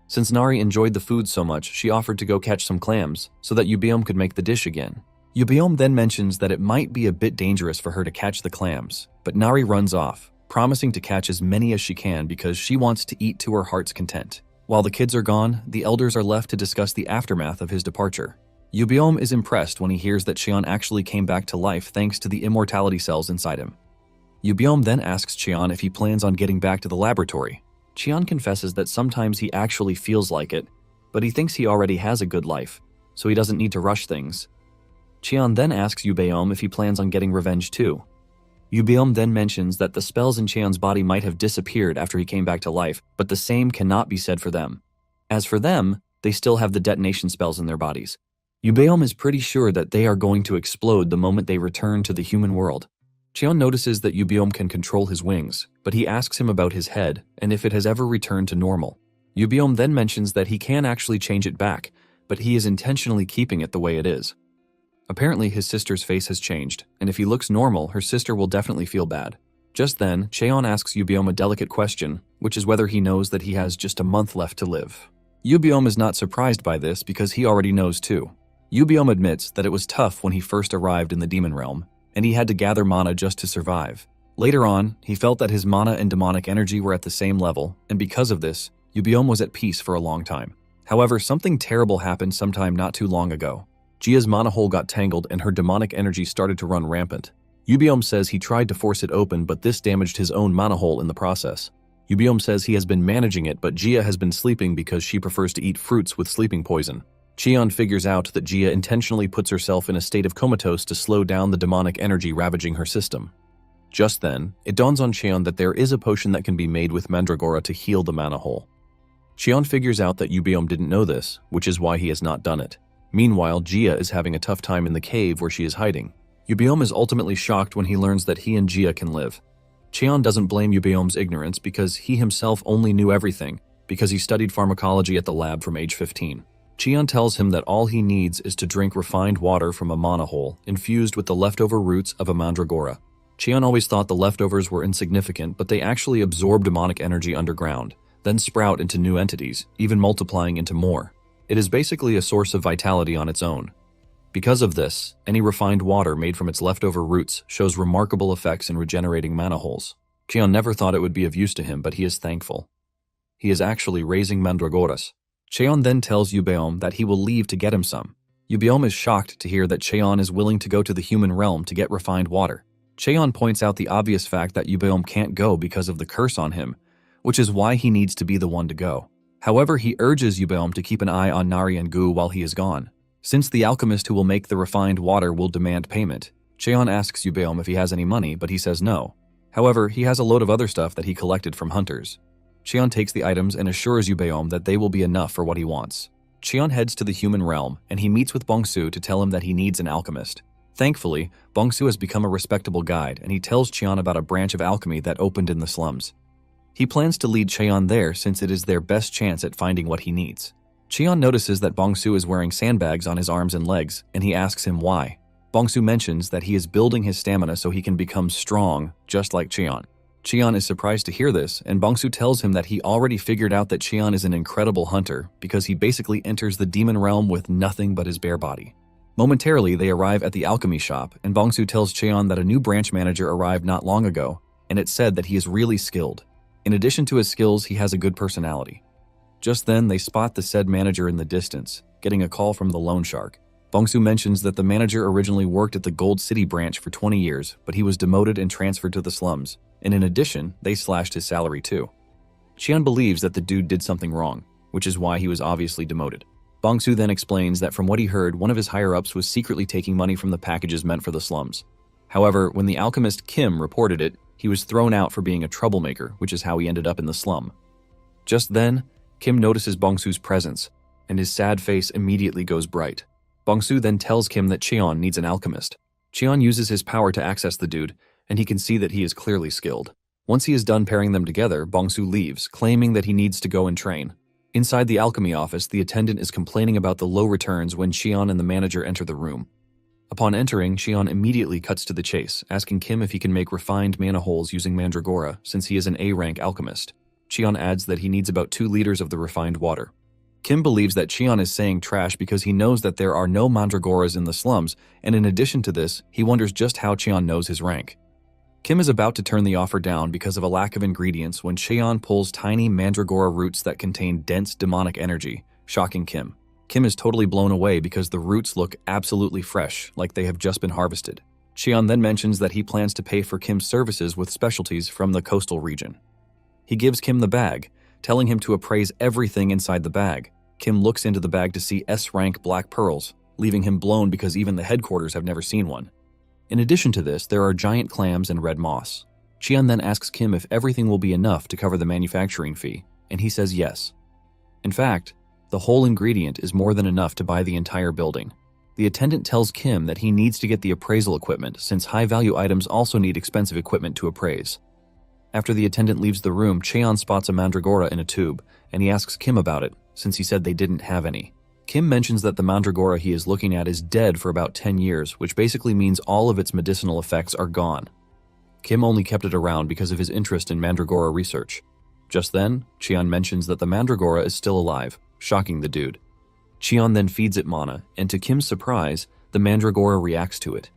Since Nari enjoyed the food so much, she offered to go catch some clams so that Yubeom could make the dish again. Yubeom then mentions that it might be a bit dangerous for her to catch the clams, but Nari runs off, promising to catch as many as she can because she wants to eat to her heart's content. While the kids are gone, the elders are left to discuss the aftermath of his departure. Yubiom is impressed when he hears that Cheon actually came back to life thanks to the immortality cells inside him. Yubiom then asks Cheon if he plans on getting back to the laboratory. Cheon confesses that sometimes he actually feels like it, but he thinks he already has a good life, so he doesn't need to rush things. Cheon then asks Yubiom if he plans on getting revenge too. Yubiom then mentions that the spells in Cheon's body might have disappeared after he came back to life, but the same cannot be said for them. As for them, they still have the detonation spells in their bodies. Yubiom is pretty sure that they are going to explode the moment they return to the human world. Cheon notices that Yubiom can control his wings, but he asks him about his head and if it has ever returned to normal. Yubiom then mentions that he can actually change it back, but he is intentionally keeping it the way it is. Apparently his sister's face has changed, and if he looks normal, her sister will definitely feel bad. Just then, Cheon asks Yubiom a delicate question, which is whether he knows that he has just a month left to live. Yubiom is not surprised by this because he already knows too. Yubiom admits that it was tough when he first arrived in the demon realm, and he had to gather mana just to survive. Later on, he felt that his mana and demonic energy were at the same level, and because of this, Yubiom was at peace for a long time. However, something terrible happened sometime not too long ago. Jia's mana hole got tangled and her demonic energy started to run rampant. Yubiom says he tried to force it open, but this damaged his own mana hole in the process. Yubiom says he has been managing it, but Jia has been sleeping because she prefers to eat fruits with sleeping poison. Cheon figures out that Jia intentionally puts herself in a state of comatose to slow down the demonic energy ravaging her system. Just then, it dawns on Cheon that there is a potion that can be made with mandragora to heal the mana hole. Cheon figures out that Yubiom didn't know this, which is why he has not done it. Meanwhile, Jia is having a tough time in the cave where she is hiding. Yubiom is ultimately shocked when he learns that he and Jia can live. Cheon doesn't blame Yubiom's ignorance because he himself only knew everything because he studied pharmacology at the lab from age 15. Cheon tells him that all he needs is to drink refined water from a mana hole infused with the leftover roots of a mandragora. Cheon always thought the leftovers were insignificant, but they actually absorb demonic energy underground, then sprout into new entities, even multiplying into more. It is basically a source of vitality on its own. Because of this, any refined water made from its leftover roots shows remarkable effects in regenerating mana holes. Cheon never thought it would be of use to him, but he is thankful. He is actually raising mandragoras. Cheon then tells Yubiom that he will leave to get him some. Yubiom is shocked to hear that Cheon is willing to go to the human realm to get refined water. Cheon points out the obvious fact that Yubiom can't go because of the curse on him, which is why he needs to be the one to go. However, he urges Yubiom to keep an eye on Nari and Gu while he is gone. Since the alchemist who will make the refined water will demand payment, Cheon asks Yubiom if he has any money, but he says no. However, he has a load of other stuff that he collected from hunters. Cheon takes the items and assures Yubiom that they will be enough for what he wants. Cheon heads to the human realm, and he meets with Bongsu to tell him that he needs an alchemist. Thankfully, Bongsu has become a respectable guide, and he tells Cheon about a branch of alchemy that opened in the slums. He plans to lead Cheon there since it is their best chance at finding what he needs. Cheon notices that Bongsu is wearing sandbags on his arms and legs, and he asks him why. Bongsu mentions that he is building his stamina so he can become strong, just like Cheon. Cheon is surprised to hear this, and Bongsu tells him that he already figured out that Cheon is an incredible hunter because he basically enters the demon realm with nothing but his bare body. Momentarily, they arrive at the alchemy shop, and Bongsu tells Cheon that a new branch manager arrived not long ago, and it said that he is really skilled. In addition to his skills, he has a good personality. Just then, they spot the said manager in the distance, getting a call from the loan shark. Bongsu mentions that the manager originally worked at the Gold City branch for 20 years, but he was demoted and transferred to the slums, and in addition, they slashed his salary too. Cheon believes that the dude did something wrong, which is why he was obviously demoted. Bongsu then explains that from what he heard, one of his higher-ups was secretly taking money from the packages meant for the slums. However, when the alchemist Kim reported it, he was thrown out for being a troublemaker, which is how he ended up in the slum. Just then, Kim notices Bongsu's presence, and his sad face immediately goes bright. Bongsu then tells Kim that Cheon needs an alchemist. Cheon uses his power to access the dude, and he can see that he is clearly skilled. Once he is done pairing them together, Bongsu leaves, claiming that he needs to go and train. Inside the alchemy office, the attendant is complaining about the low returns when Cheon and the manager enter the room. Upon entering, Cheon immediately cuts to the chase, asking Kim if he can make refined mana holes using mandragora, since he is an A-rank alchemist. Cheon adds that he needs about 2 liters of the refined water. Kim believes that Cheon is saying trash because he knows that there are no mandragoras in the slums, and in addition to this, he wonders just how Cheon knows his rank. Kim is about to turn the offer down because of a lack of ingredients when Cheon pulls tiny mandragora roots that contain dense demonic energy, shocking Kim. Kim is totally blown away because the roots look absolutely fresh, like they have just been harvested. Cheon then mentions that he plans to pay for Kim's services with specialties from the coastal region. He gives Kim the bag, telling him to appraise everything inside the bag. Kim looks into the bag to see S-rank black pearls, leaving him blown because even the headquarters have never seen one. In addition to this, there are giant clams and red moss. Cheon then asks Kim if everything will be enough to cover the manufacturing fee, and he says yes. In fact, the whole ingredient is more than enough to buy the entire building. The attendant tells Kim that he needs to get the appraisal equipment since high-value items also need expensive equipment to appraise. After the attendant leaves the room, Cheon spots a mandragora in a tube, and he asks Kim about it, since he said they didn't have any. Kim mentions that the mandragora he is looking at is dead for about 10 years, which basically means all of its medicinal effects are gone. Kim only kept it around because of his interest in mandragora research. Just then, Cheon mentions that the mandragora is still alive, shocking the dude. Cheon then feeds it mana, and to Kim's surprise, the mandragora reacts to it.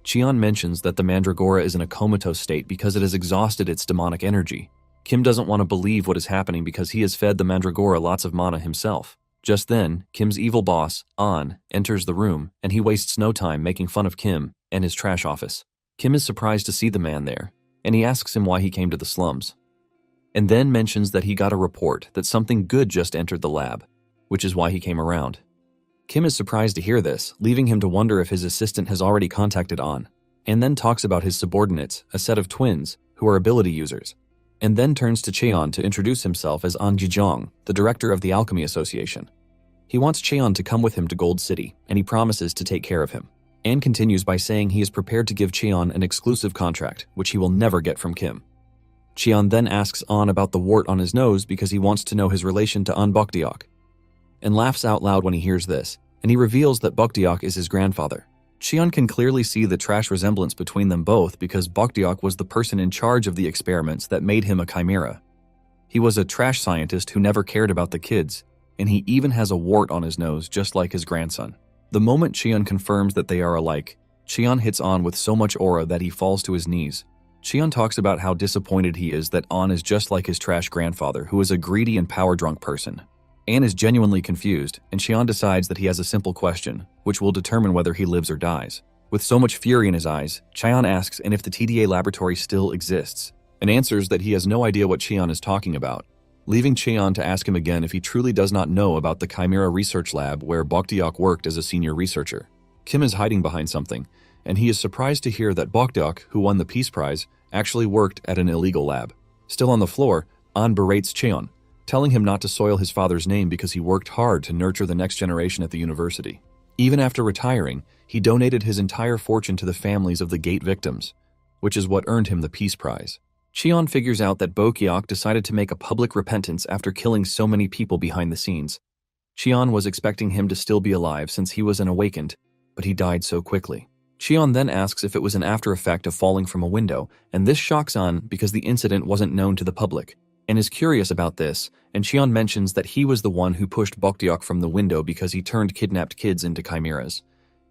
Cheon mentions that the mandragora is in a comatose state because it has exhausted its demonic energy. Kim doesn't want to believe what is happening because he has fed the mandragora lots of mana himself. Just then, Kim's evil boss, An, enters the room, and he wastes no time making fun of Kim and his trash office. Kim is surprised to see the man there, and he asks him why he came to the slums. And then mentions that he got a report that something good just entered the lab, which is why he came around. Kim is surprised to hear this, leaving him to wonder if his assistant has already contacted An, and then talks about his subordinates, a set of twins, who are ability users, and then turns to Cheon to introduce himself as An Jijong, the director of the Alchemy Association. He wants Cheon to come with him to Gold City, and he promises to take care of him. An continues by saying he is prepared to give Cheon an exclusive contract, which he will never get from Kim. Cheon then asks An about the wart on his nose because he wants to know his relation to An Bokdeok, and laughs out loud when he hears this, and he reveals that Bokdeok is his grandfather. Cheon can clearly see the trash resemblance between them both because Bokdeok was the person in charge of the experiments that made him a chimera. He was a trash scientist who never cared about the kids, and he even has a wart on his nose just like his grandson. The moment Cheon confirms that they are alike, Cheon hits An with so much aura that he falls to his knees. Cheon talks about how disappointed he is that An is just like his trash grandfather, who is a greedy and power-drunk person. An is genuinely confused, and Cheon decides that he has a simple question, which will determine whether he lives or dies. With so much fury in his eyes, Cheon asks if the TDA laboratory still exists, and answers that he has no idea what Cheon is talking about, leaving Cheon to ask him again if he truly does not know about the Chimera Research Lab where Bokdeok worked as a senior researcher. Kim is hiding behind something, and he is surprised to hear that Bokdeok, who won the Peace Prize, actually worked at an illegal lab. Still on the floor, An berates Cheon, telling him not to soil his father's name because he worked hard to nurture the next generation at the university. Even after retiring, he donated his entire fortune to the families of the Gate victims, which is what earned him the Peace Prize. Cheon figures out that Bokdeok decided to make a public repentance after killing so many people behind the scenes. Cheon was expecting him to still be alive since he was an awakened, but he died so quickly. Cheon then asks if it was an after effect of falling from a window, and this shocks An because the incident wasn't known to the public, and is curious about this, and Cheon mentions that he was the one who pushed Bokdeok from the window because he turned kidnapped kids into chimeras.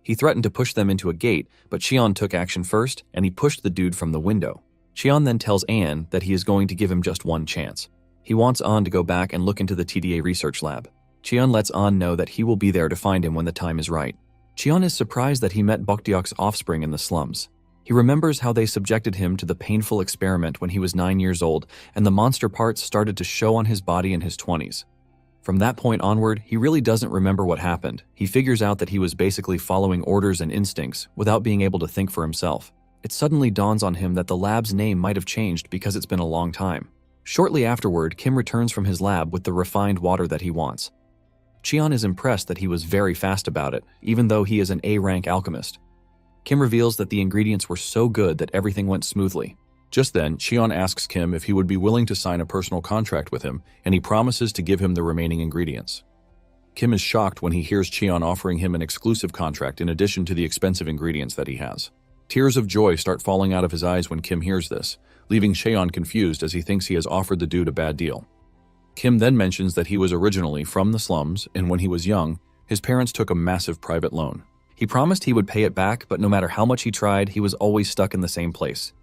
He threatened to push them into a gate, but Cheon took action first, and he pushed the dude from the window. Cheon then tells An that he is going to give him just one chance. He wants An to go back and look into the TDA research lab. Cheon lets An know that he will be there to find him when the time is right. Cheon is surprised that he met Bokdeok's offspring in the slums. He remembers how they subjected him to the painful experiment when he was 9 years old, and the monster parts started to show on his body in his 20s. From that point onward, he really doesn't remember what happened. He figures out that he was basically following orders and instincts without being able to think for himself. It suddenly dawns on him that the lab's name might have changed because it's been a long time. Shortly afterward, Kim returns from his lab with the refined water that he wants. Cheon is impressed that he was very fast about it, even though he is an A-rank alchemist. Kim reveals that the ingredients were so good that everything went smoothly. Just then, Cheon asks Kim if he would be willing to sign a personal contract with him, and he promises to give him the remaining ingredients. Kim is shocked when he hears Cheon offering him an exclusive contract in addition to the expensive ingredients that he has. Tears of joy start falling out of his eyes when Kim hears this, leaving Cheon confused as he thinks he has offered the dude a bad deal. Kim then mentions that he was originally from the slums, and when he was young, his parents took a massive private loan. He promised he would pay it back, but no matter how much he tried, he was always stuck in the same place.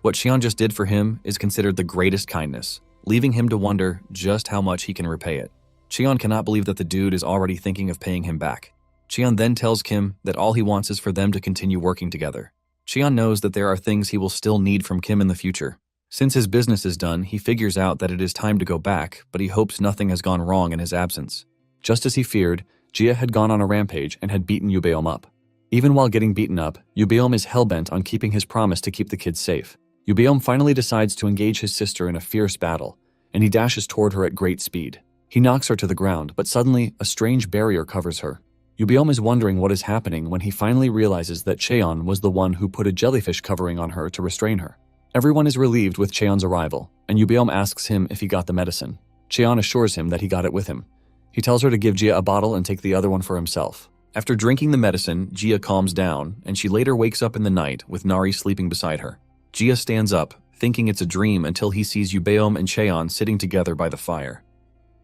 What Cheon just did for him is considered the greatest kindness, leaving him to wonder just how much he can repay it. Cheon cannot believe that the dude is already thinking of paying him back. Cheon then tells Kim that all he wants is for them to continue working together. Cheon knows that there are things he will still need from Kim in the future. Since his business is done, he figures out that it is time to go back, but he hopes nothing has gone wrong in his absence. Just as he feared, Jia had gone on a rampage and had beaten Yubeom up. Even while getting beaten up, Yubeom is hellbent on keeping his promise to keep the kids safe. Yubeom finally decides to engage his sister in a fierce battle, and he dashes toward her at great speed. He knocks her to the ground, but suddenly, a strange barrier covers her. Yubeom is wondering what is happening when he finally realizes that Cheon was the one who put a jellyfish covering on her to restrain her. Everyone is relieved with Cheon's arrival, and Yubeom asks him if he got the medicine. Cheon assures him that he got it with him. He tells her to give Jia a bottle and take the other one for himself. After drinking the medicine, Jia calms down, and she later wakes up in the night with Nari sleeping beside her. Jia stands up, thinking it's a dream until he sees Yubeom and Cheon sitting together by the fire.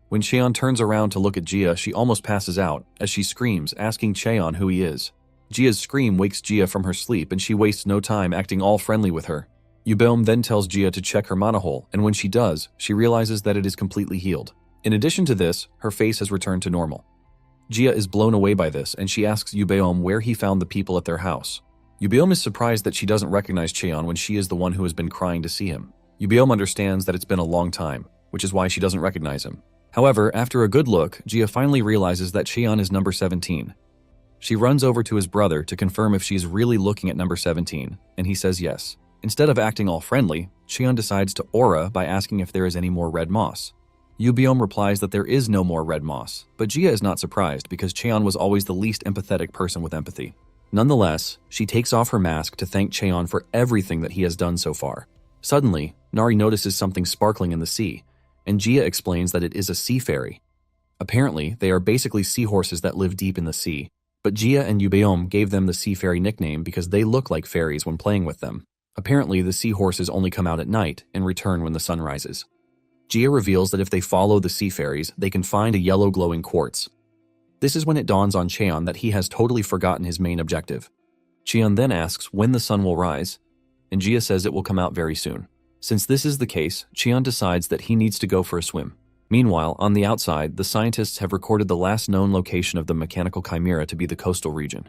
When Cheon turns around to look at Jia, she almost passes out as she screams, asking Cheon who he is. Jia's scream wakes Jia from her sleep, and she wastes no time acting all friendly with her. Yubeom then tells Jia to check her mana hole, and when she does, she realizes that it is completely healed. In addition to this, her face has returned to normal. Jia is blown away by this, and she asks Yubeom where he found the people at their house. Yubeom is surprised that she doesn't recognize Cheon when she is the one who has been crying to see him. Yubeom understands that it's been a long time, which is why she doesn't recognize him. However, after a good look, Jia finally realizes that Cheon is number 17. She runs over to his brother to confirm if she's really looking at number 17, and he says yes. Instead of acting all friendly, Cheon decides to aura by asking if there is any more red moss. Yubeom replies that there is no more red moss, but Jia is not surprised because Cheon was always the least empathetic person with empathy. Nonetheless, she takes off her mask to thank Cheon for everything that he has done so far. Suddenly, Nari notices something sparkling in the sea, and Jia explains that it is a sea fairy. Apparently, they are basically seahorses that live deep in the sea, but Jia and Yubeom gave them the sea fairy nickname because they look like fairies when playing with them. Apparently, the seahorses only come out at night and return when the sun rises. Jia reveals that if they follow the sea fairies, they can find a yellow glowing quartz. This is when it dawns on Cheon that he has totally forgotten his main objective. Cheon then asks when the sun will rise, and Jia says it will come out very soon. Since this is the case, Cheon decides that he needs to go for a swim. Meanwhile, on the outside, the scientists have recorded the last known location of the mechanical chimera to be the coastal region.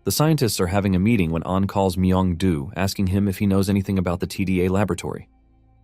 The scientists are having a meeting when An calls Myung-do, asking him if he knows anything about the TDA laboratory.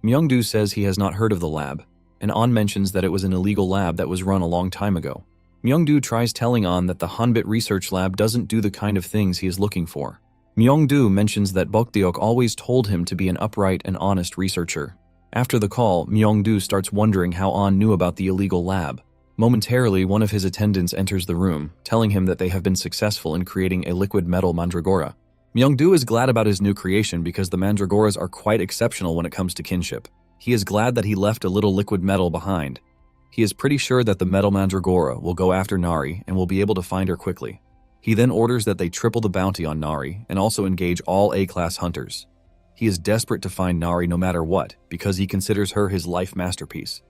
Myung-do says he has not heard of the lab, and An mentions that it was an illegal lab that was run a long time ago. Myung-do tries telling An that the Hanbit research lab doesn't do the kind of things he is looking for. Myung-do mentions that Bokdeok always told him to be an upright and honest researcher. After the call, Myung-do starts wondering how An knew about the illegal lab. Momentarily, one of his attendants enters the room, telling him that they have been successful in creating a liquid metal mandragora. Myung-do is glad about his new creation because the mandragoras are quite exceptional when it comes to kinship. He is glad that he left a little liquid metal behind. He is pretty sure that the metal mandragora will go after Nari and will be able to find her quickly. He then orders that they triple the bounty on Nari and also engage all A-class hunters. He is desperate to find Nari no matter what because he considers her his life masterpiece.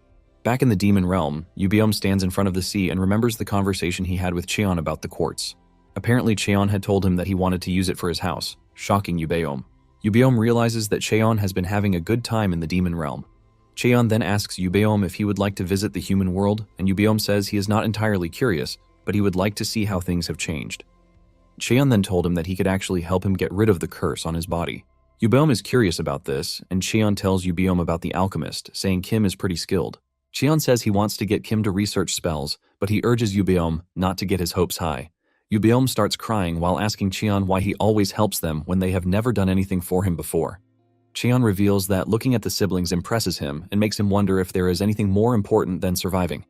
Back in the demon realm, Yubeom stands in front of the sea and remembers the conversation he had with Cheon about the quartz. Apparently, Cheon had told him that he wanted to use it for his house, shocking Yubeom. Yubeom realizes that Cheon has been having a good time in the demon realm. Cheon then asks Yubeom if he would like to visit the human world, and Yubeom says he is not entirely curious, but he would like to see how things have changed. Cheon then told him that he could actually help him get rid of the curse on his body. Yubeom is curious about this, and Cheon tells Yubeom about the alchemist, saying Kim is pretty skilled. Cheon says he wants to get Kim to research spells, but he urges Yubeom not to get his hopes high. Yubeom starts crying while asking Cheon why he always helps them when they have never done anything for him before. Cheon reveals that looking at the siblings impresses him and makes him wonder if there is anything more important than surviving.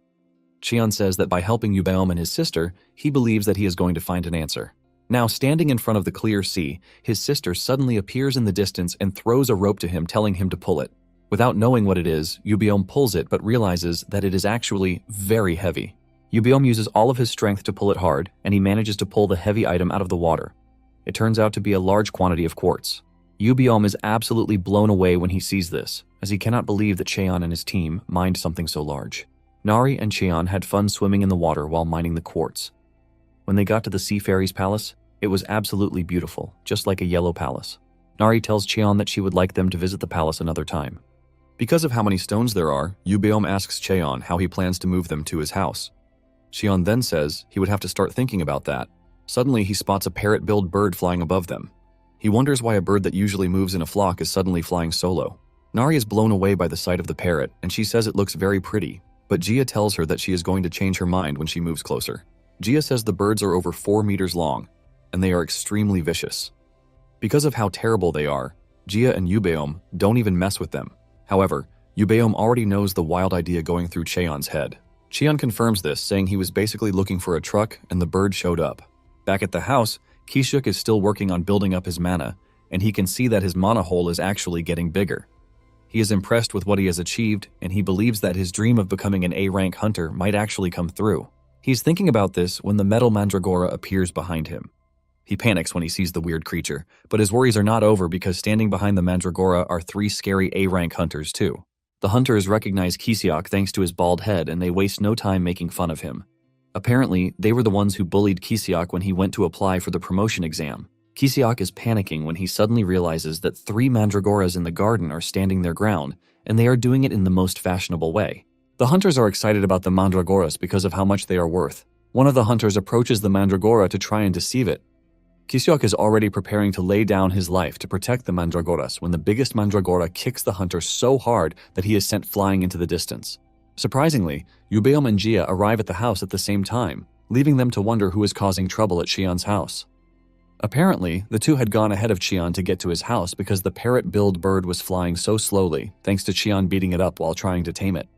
Cheon says that by helping Yubeom and his sister, he believes that he is going to find an answer. Now, standing in front of the clear sea, his sister suddenly appears in the distance and throws a rope to him, telling him to pull it. Without knowing what it is, Yubeom pulls it but realizes that it is actually very heavy. Yubeom uses all of his strength to pull it hard, and he manages to pull the heavy item out of the water. It turns out to be a large quantity of quartz. Yubeom is absolutely blown away when he sees this, as he cannot believe that Cheon and his team mined something so large. Nari and Cheon had fun swimming in the water while mining the quartz. When they got to the Sea Fairy's palace, it was absolutely beautiful, just like a yellow palace. Nari tells Cheon that she would like them to visit the palace another time. Because of how many stones there are, Yubeom asks Cheon how he plans to move them to his house. Cheon then says he would have to start thinking about that. Suddenly, he spots a parrot-billed bird flying above them. He wonders why a bird that usually moves in a flock is suddenly flying solo. Nari is blown away by the sight of the parrot, and she says it looks very pretty, but Gia tells her that she is going to change her mind when she moves closer. Gia says the birds are over 4 meters long, and they are extremely vicious. Because of how terrible they are, Gia and Yubeom don't even mess with them. However, Yubeom already knows the wild idea going through Cheon's head. Cheon confirms this, saying he was basically looking for a truck and the bird showed up. Back at the house, Kishuk is still working on building up his mana, and he can see that his mana hole is actually getting bigger. He is impressed with what he has achieved, and he believes that his dream of becoming an A-rank hunter might actually come through. He's thinking about this when the metal mandragora appears behind him. He panics when he sees the weird creature, but his worries are not over because standing behind the mandragora are 3 scary A-rank hunters too. The hunters recognize Kisiok thanks to his bald head, and they waste no time making fun of him. Apparently, they were the ones who bullied Kisiok when he went to apply for the promotion exam. Kisiok is panicking when he suddenly realizes that 3 mandragoras in the garden are standing their ground, and they are doing it in the most fashionable way. The hunters are excited about the mandragoras because of how much they are worth. One of the hunters approaches the mandragora to try and deceive it. Kisiok is already preparing to lay down his life to protect the mandragoras when the biggest mandragora kicks the hunter so hard that he is sent flying into the distance. Surprisingly, Yubeom and Gia arrive at the house at the same time, leaving them to wonder who is causing trouble at Cheon's house. Apparently, the two had gone ahead of Cheon to get to his house because the parrot-billed bird was flying so slowly, thanks to Cheon beating it up while trying to tame it.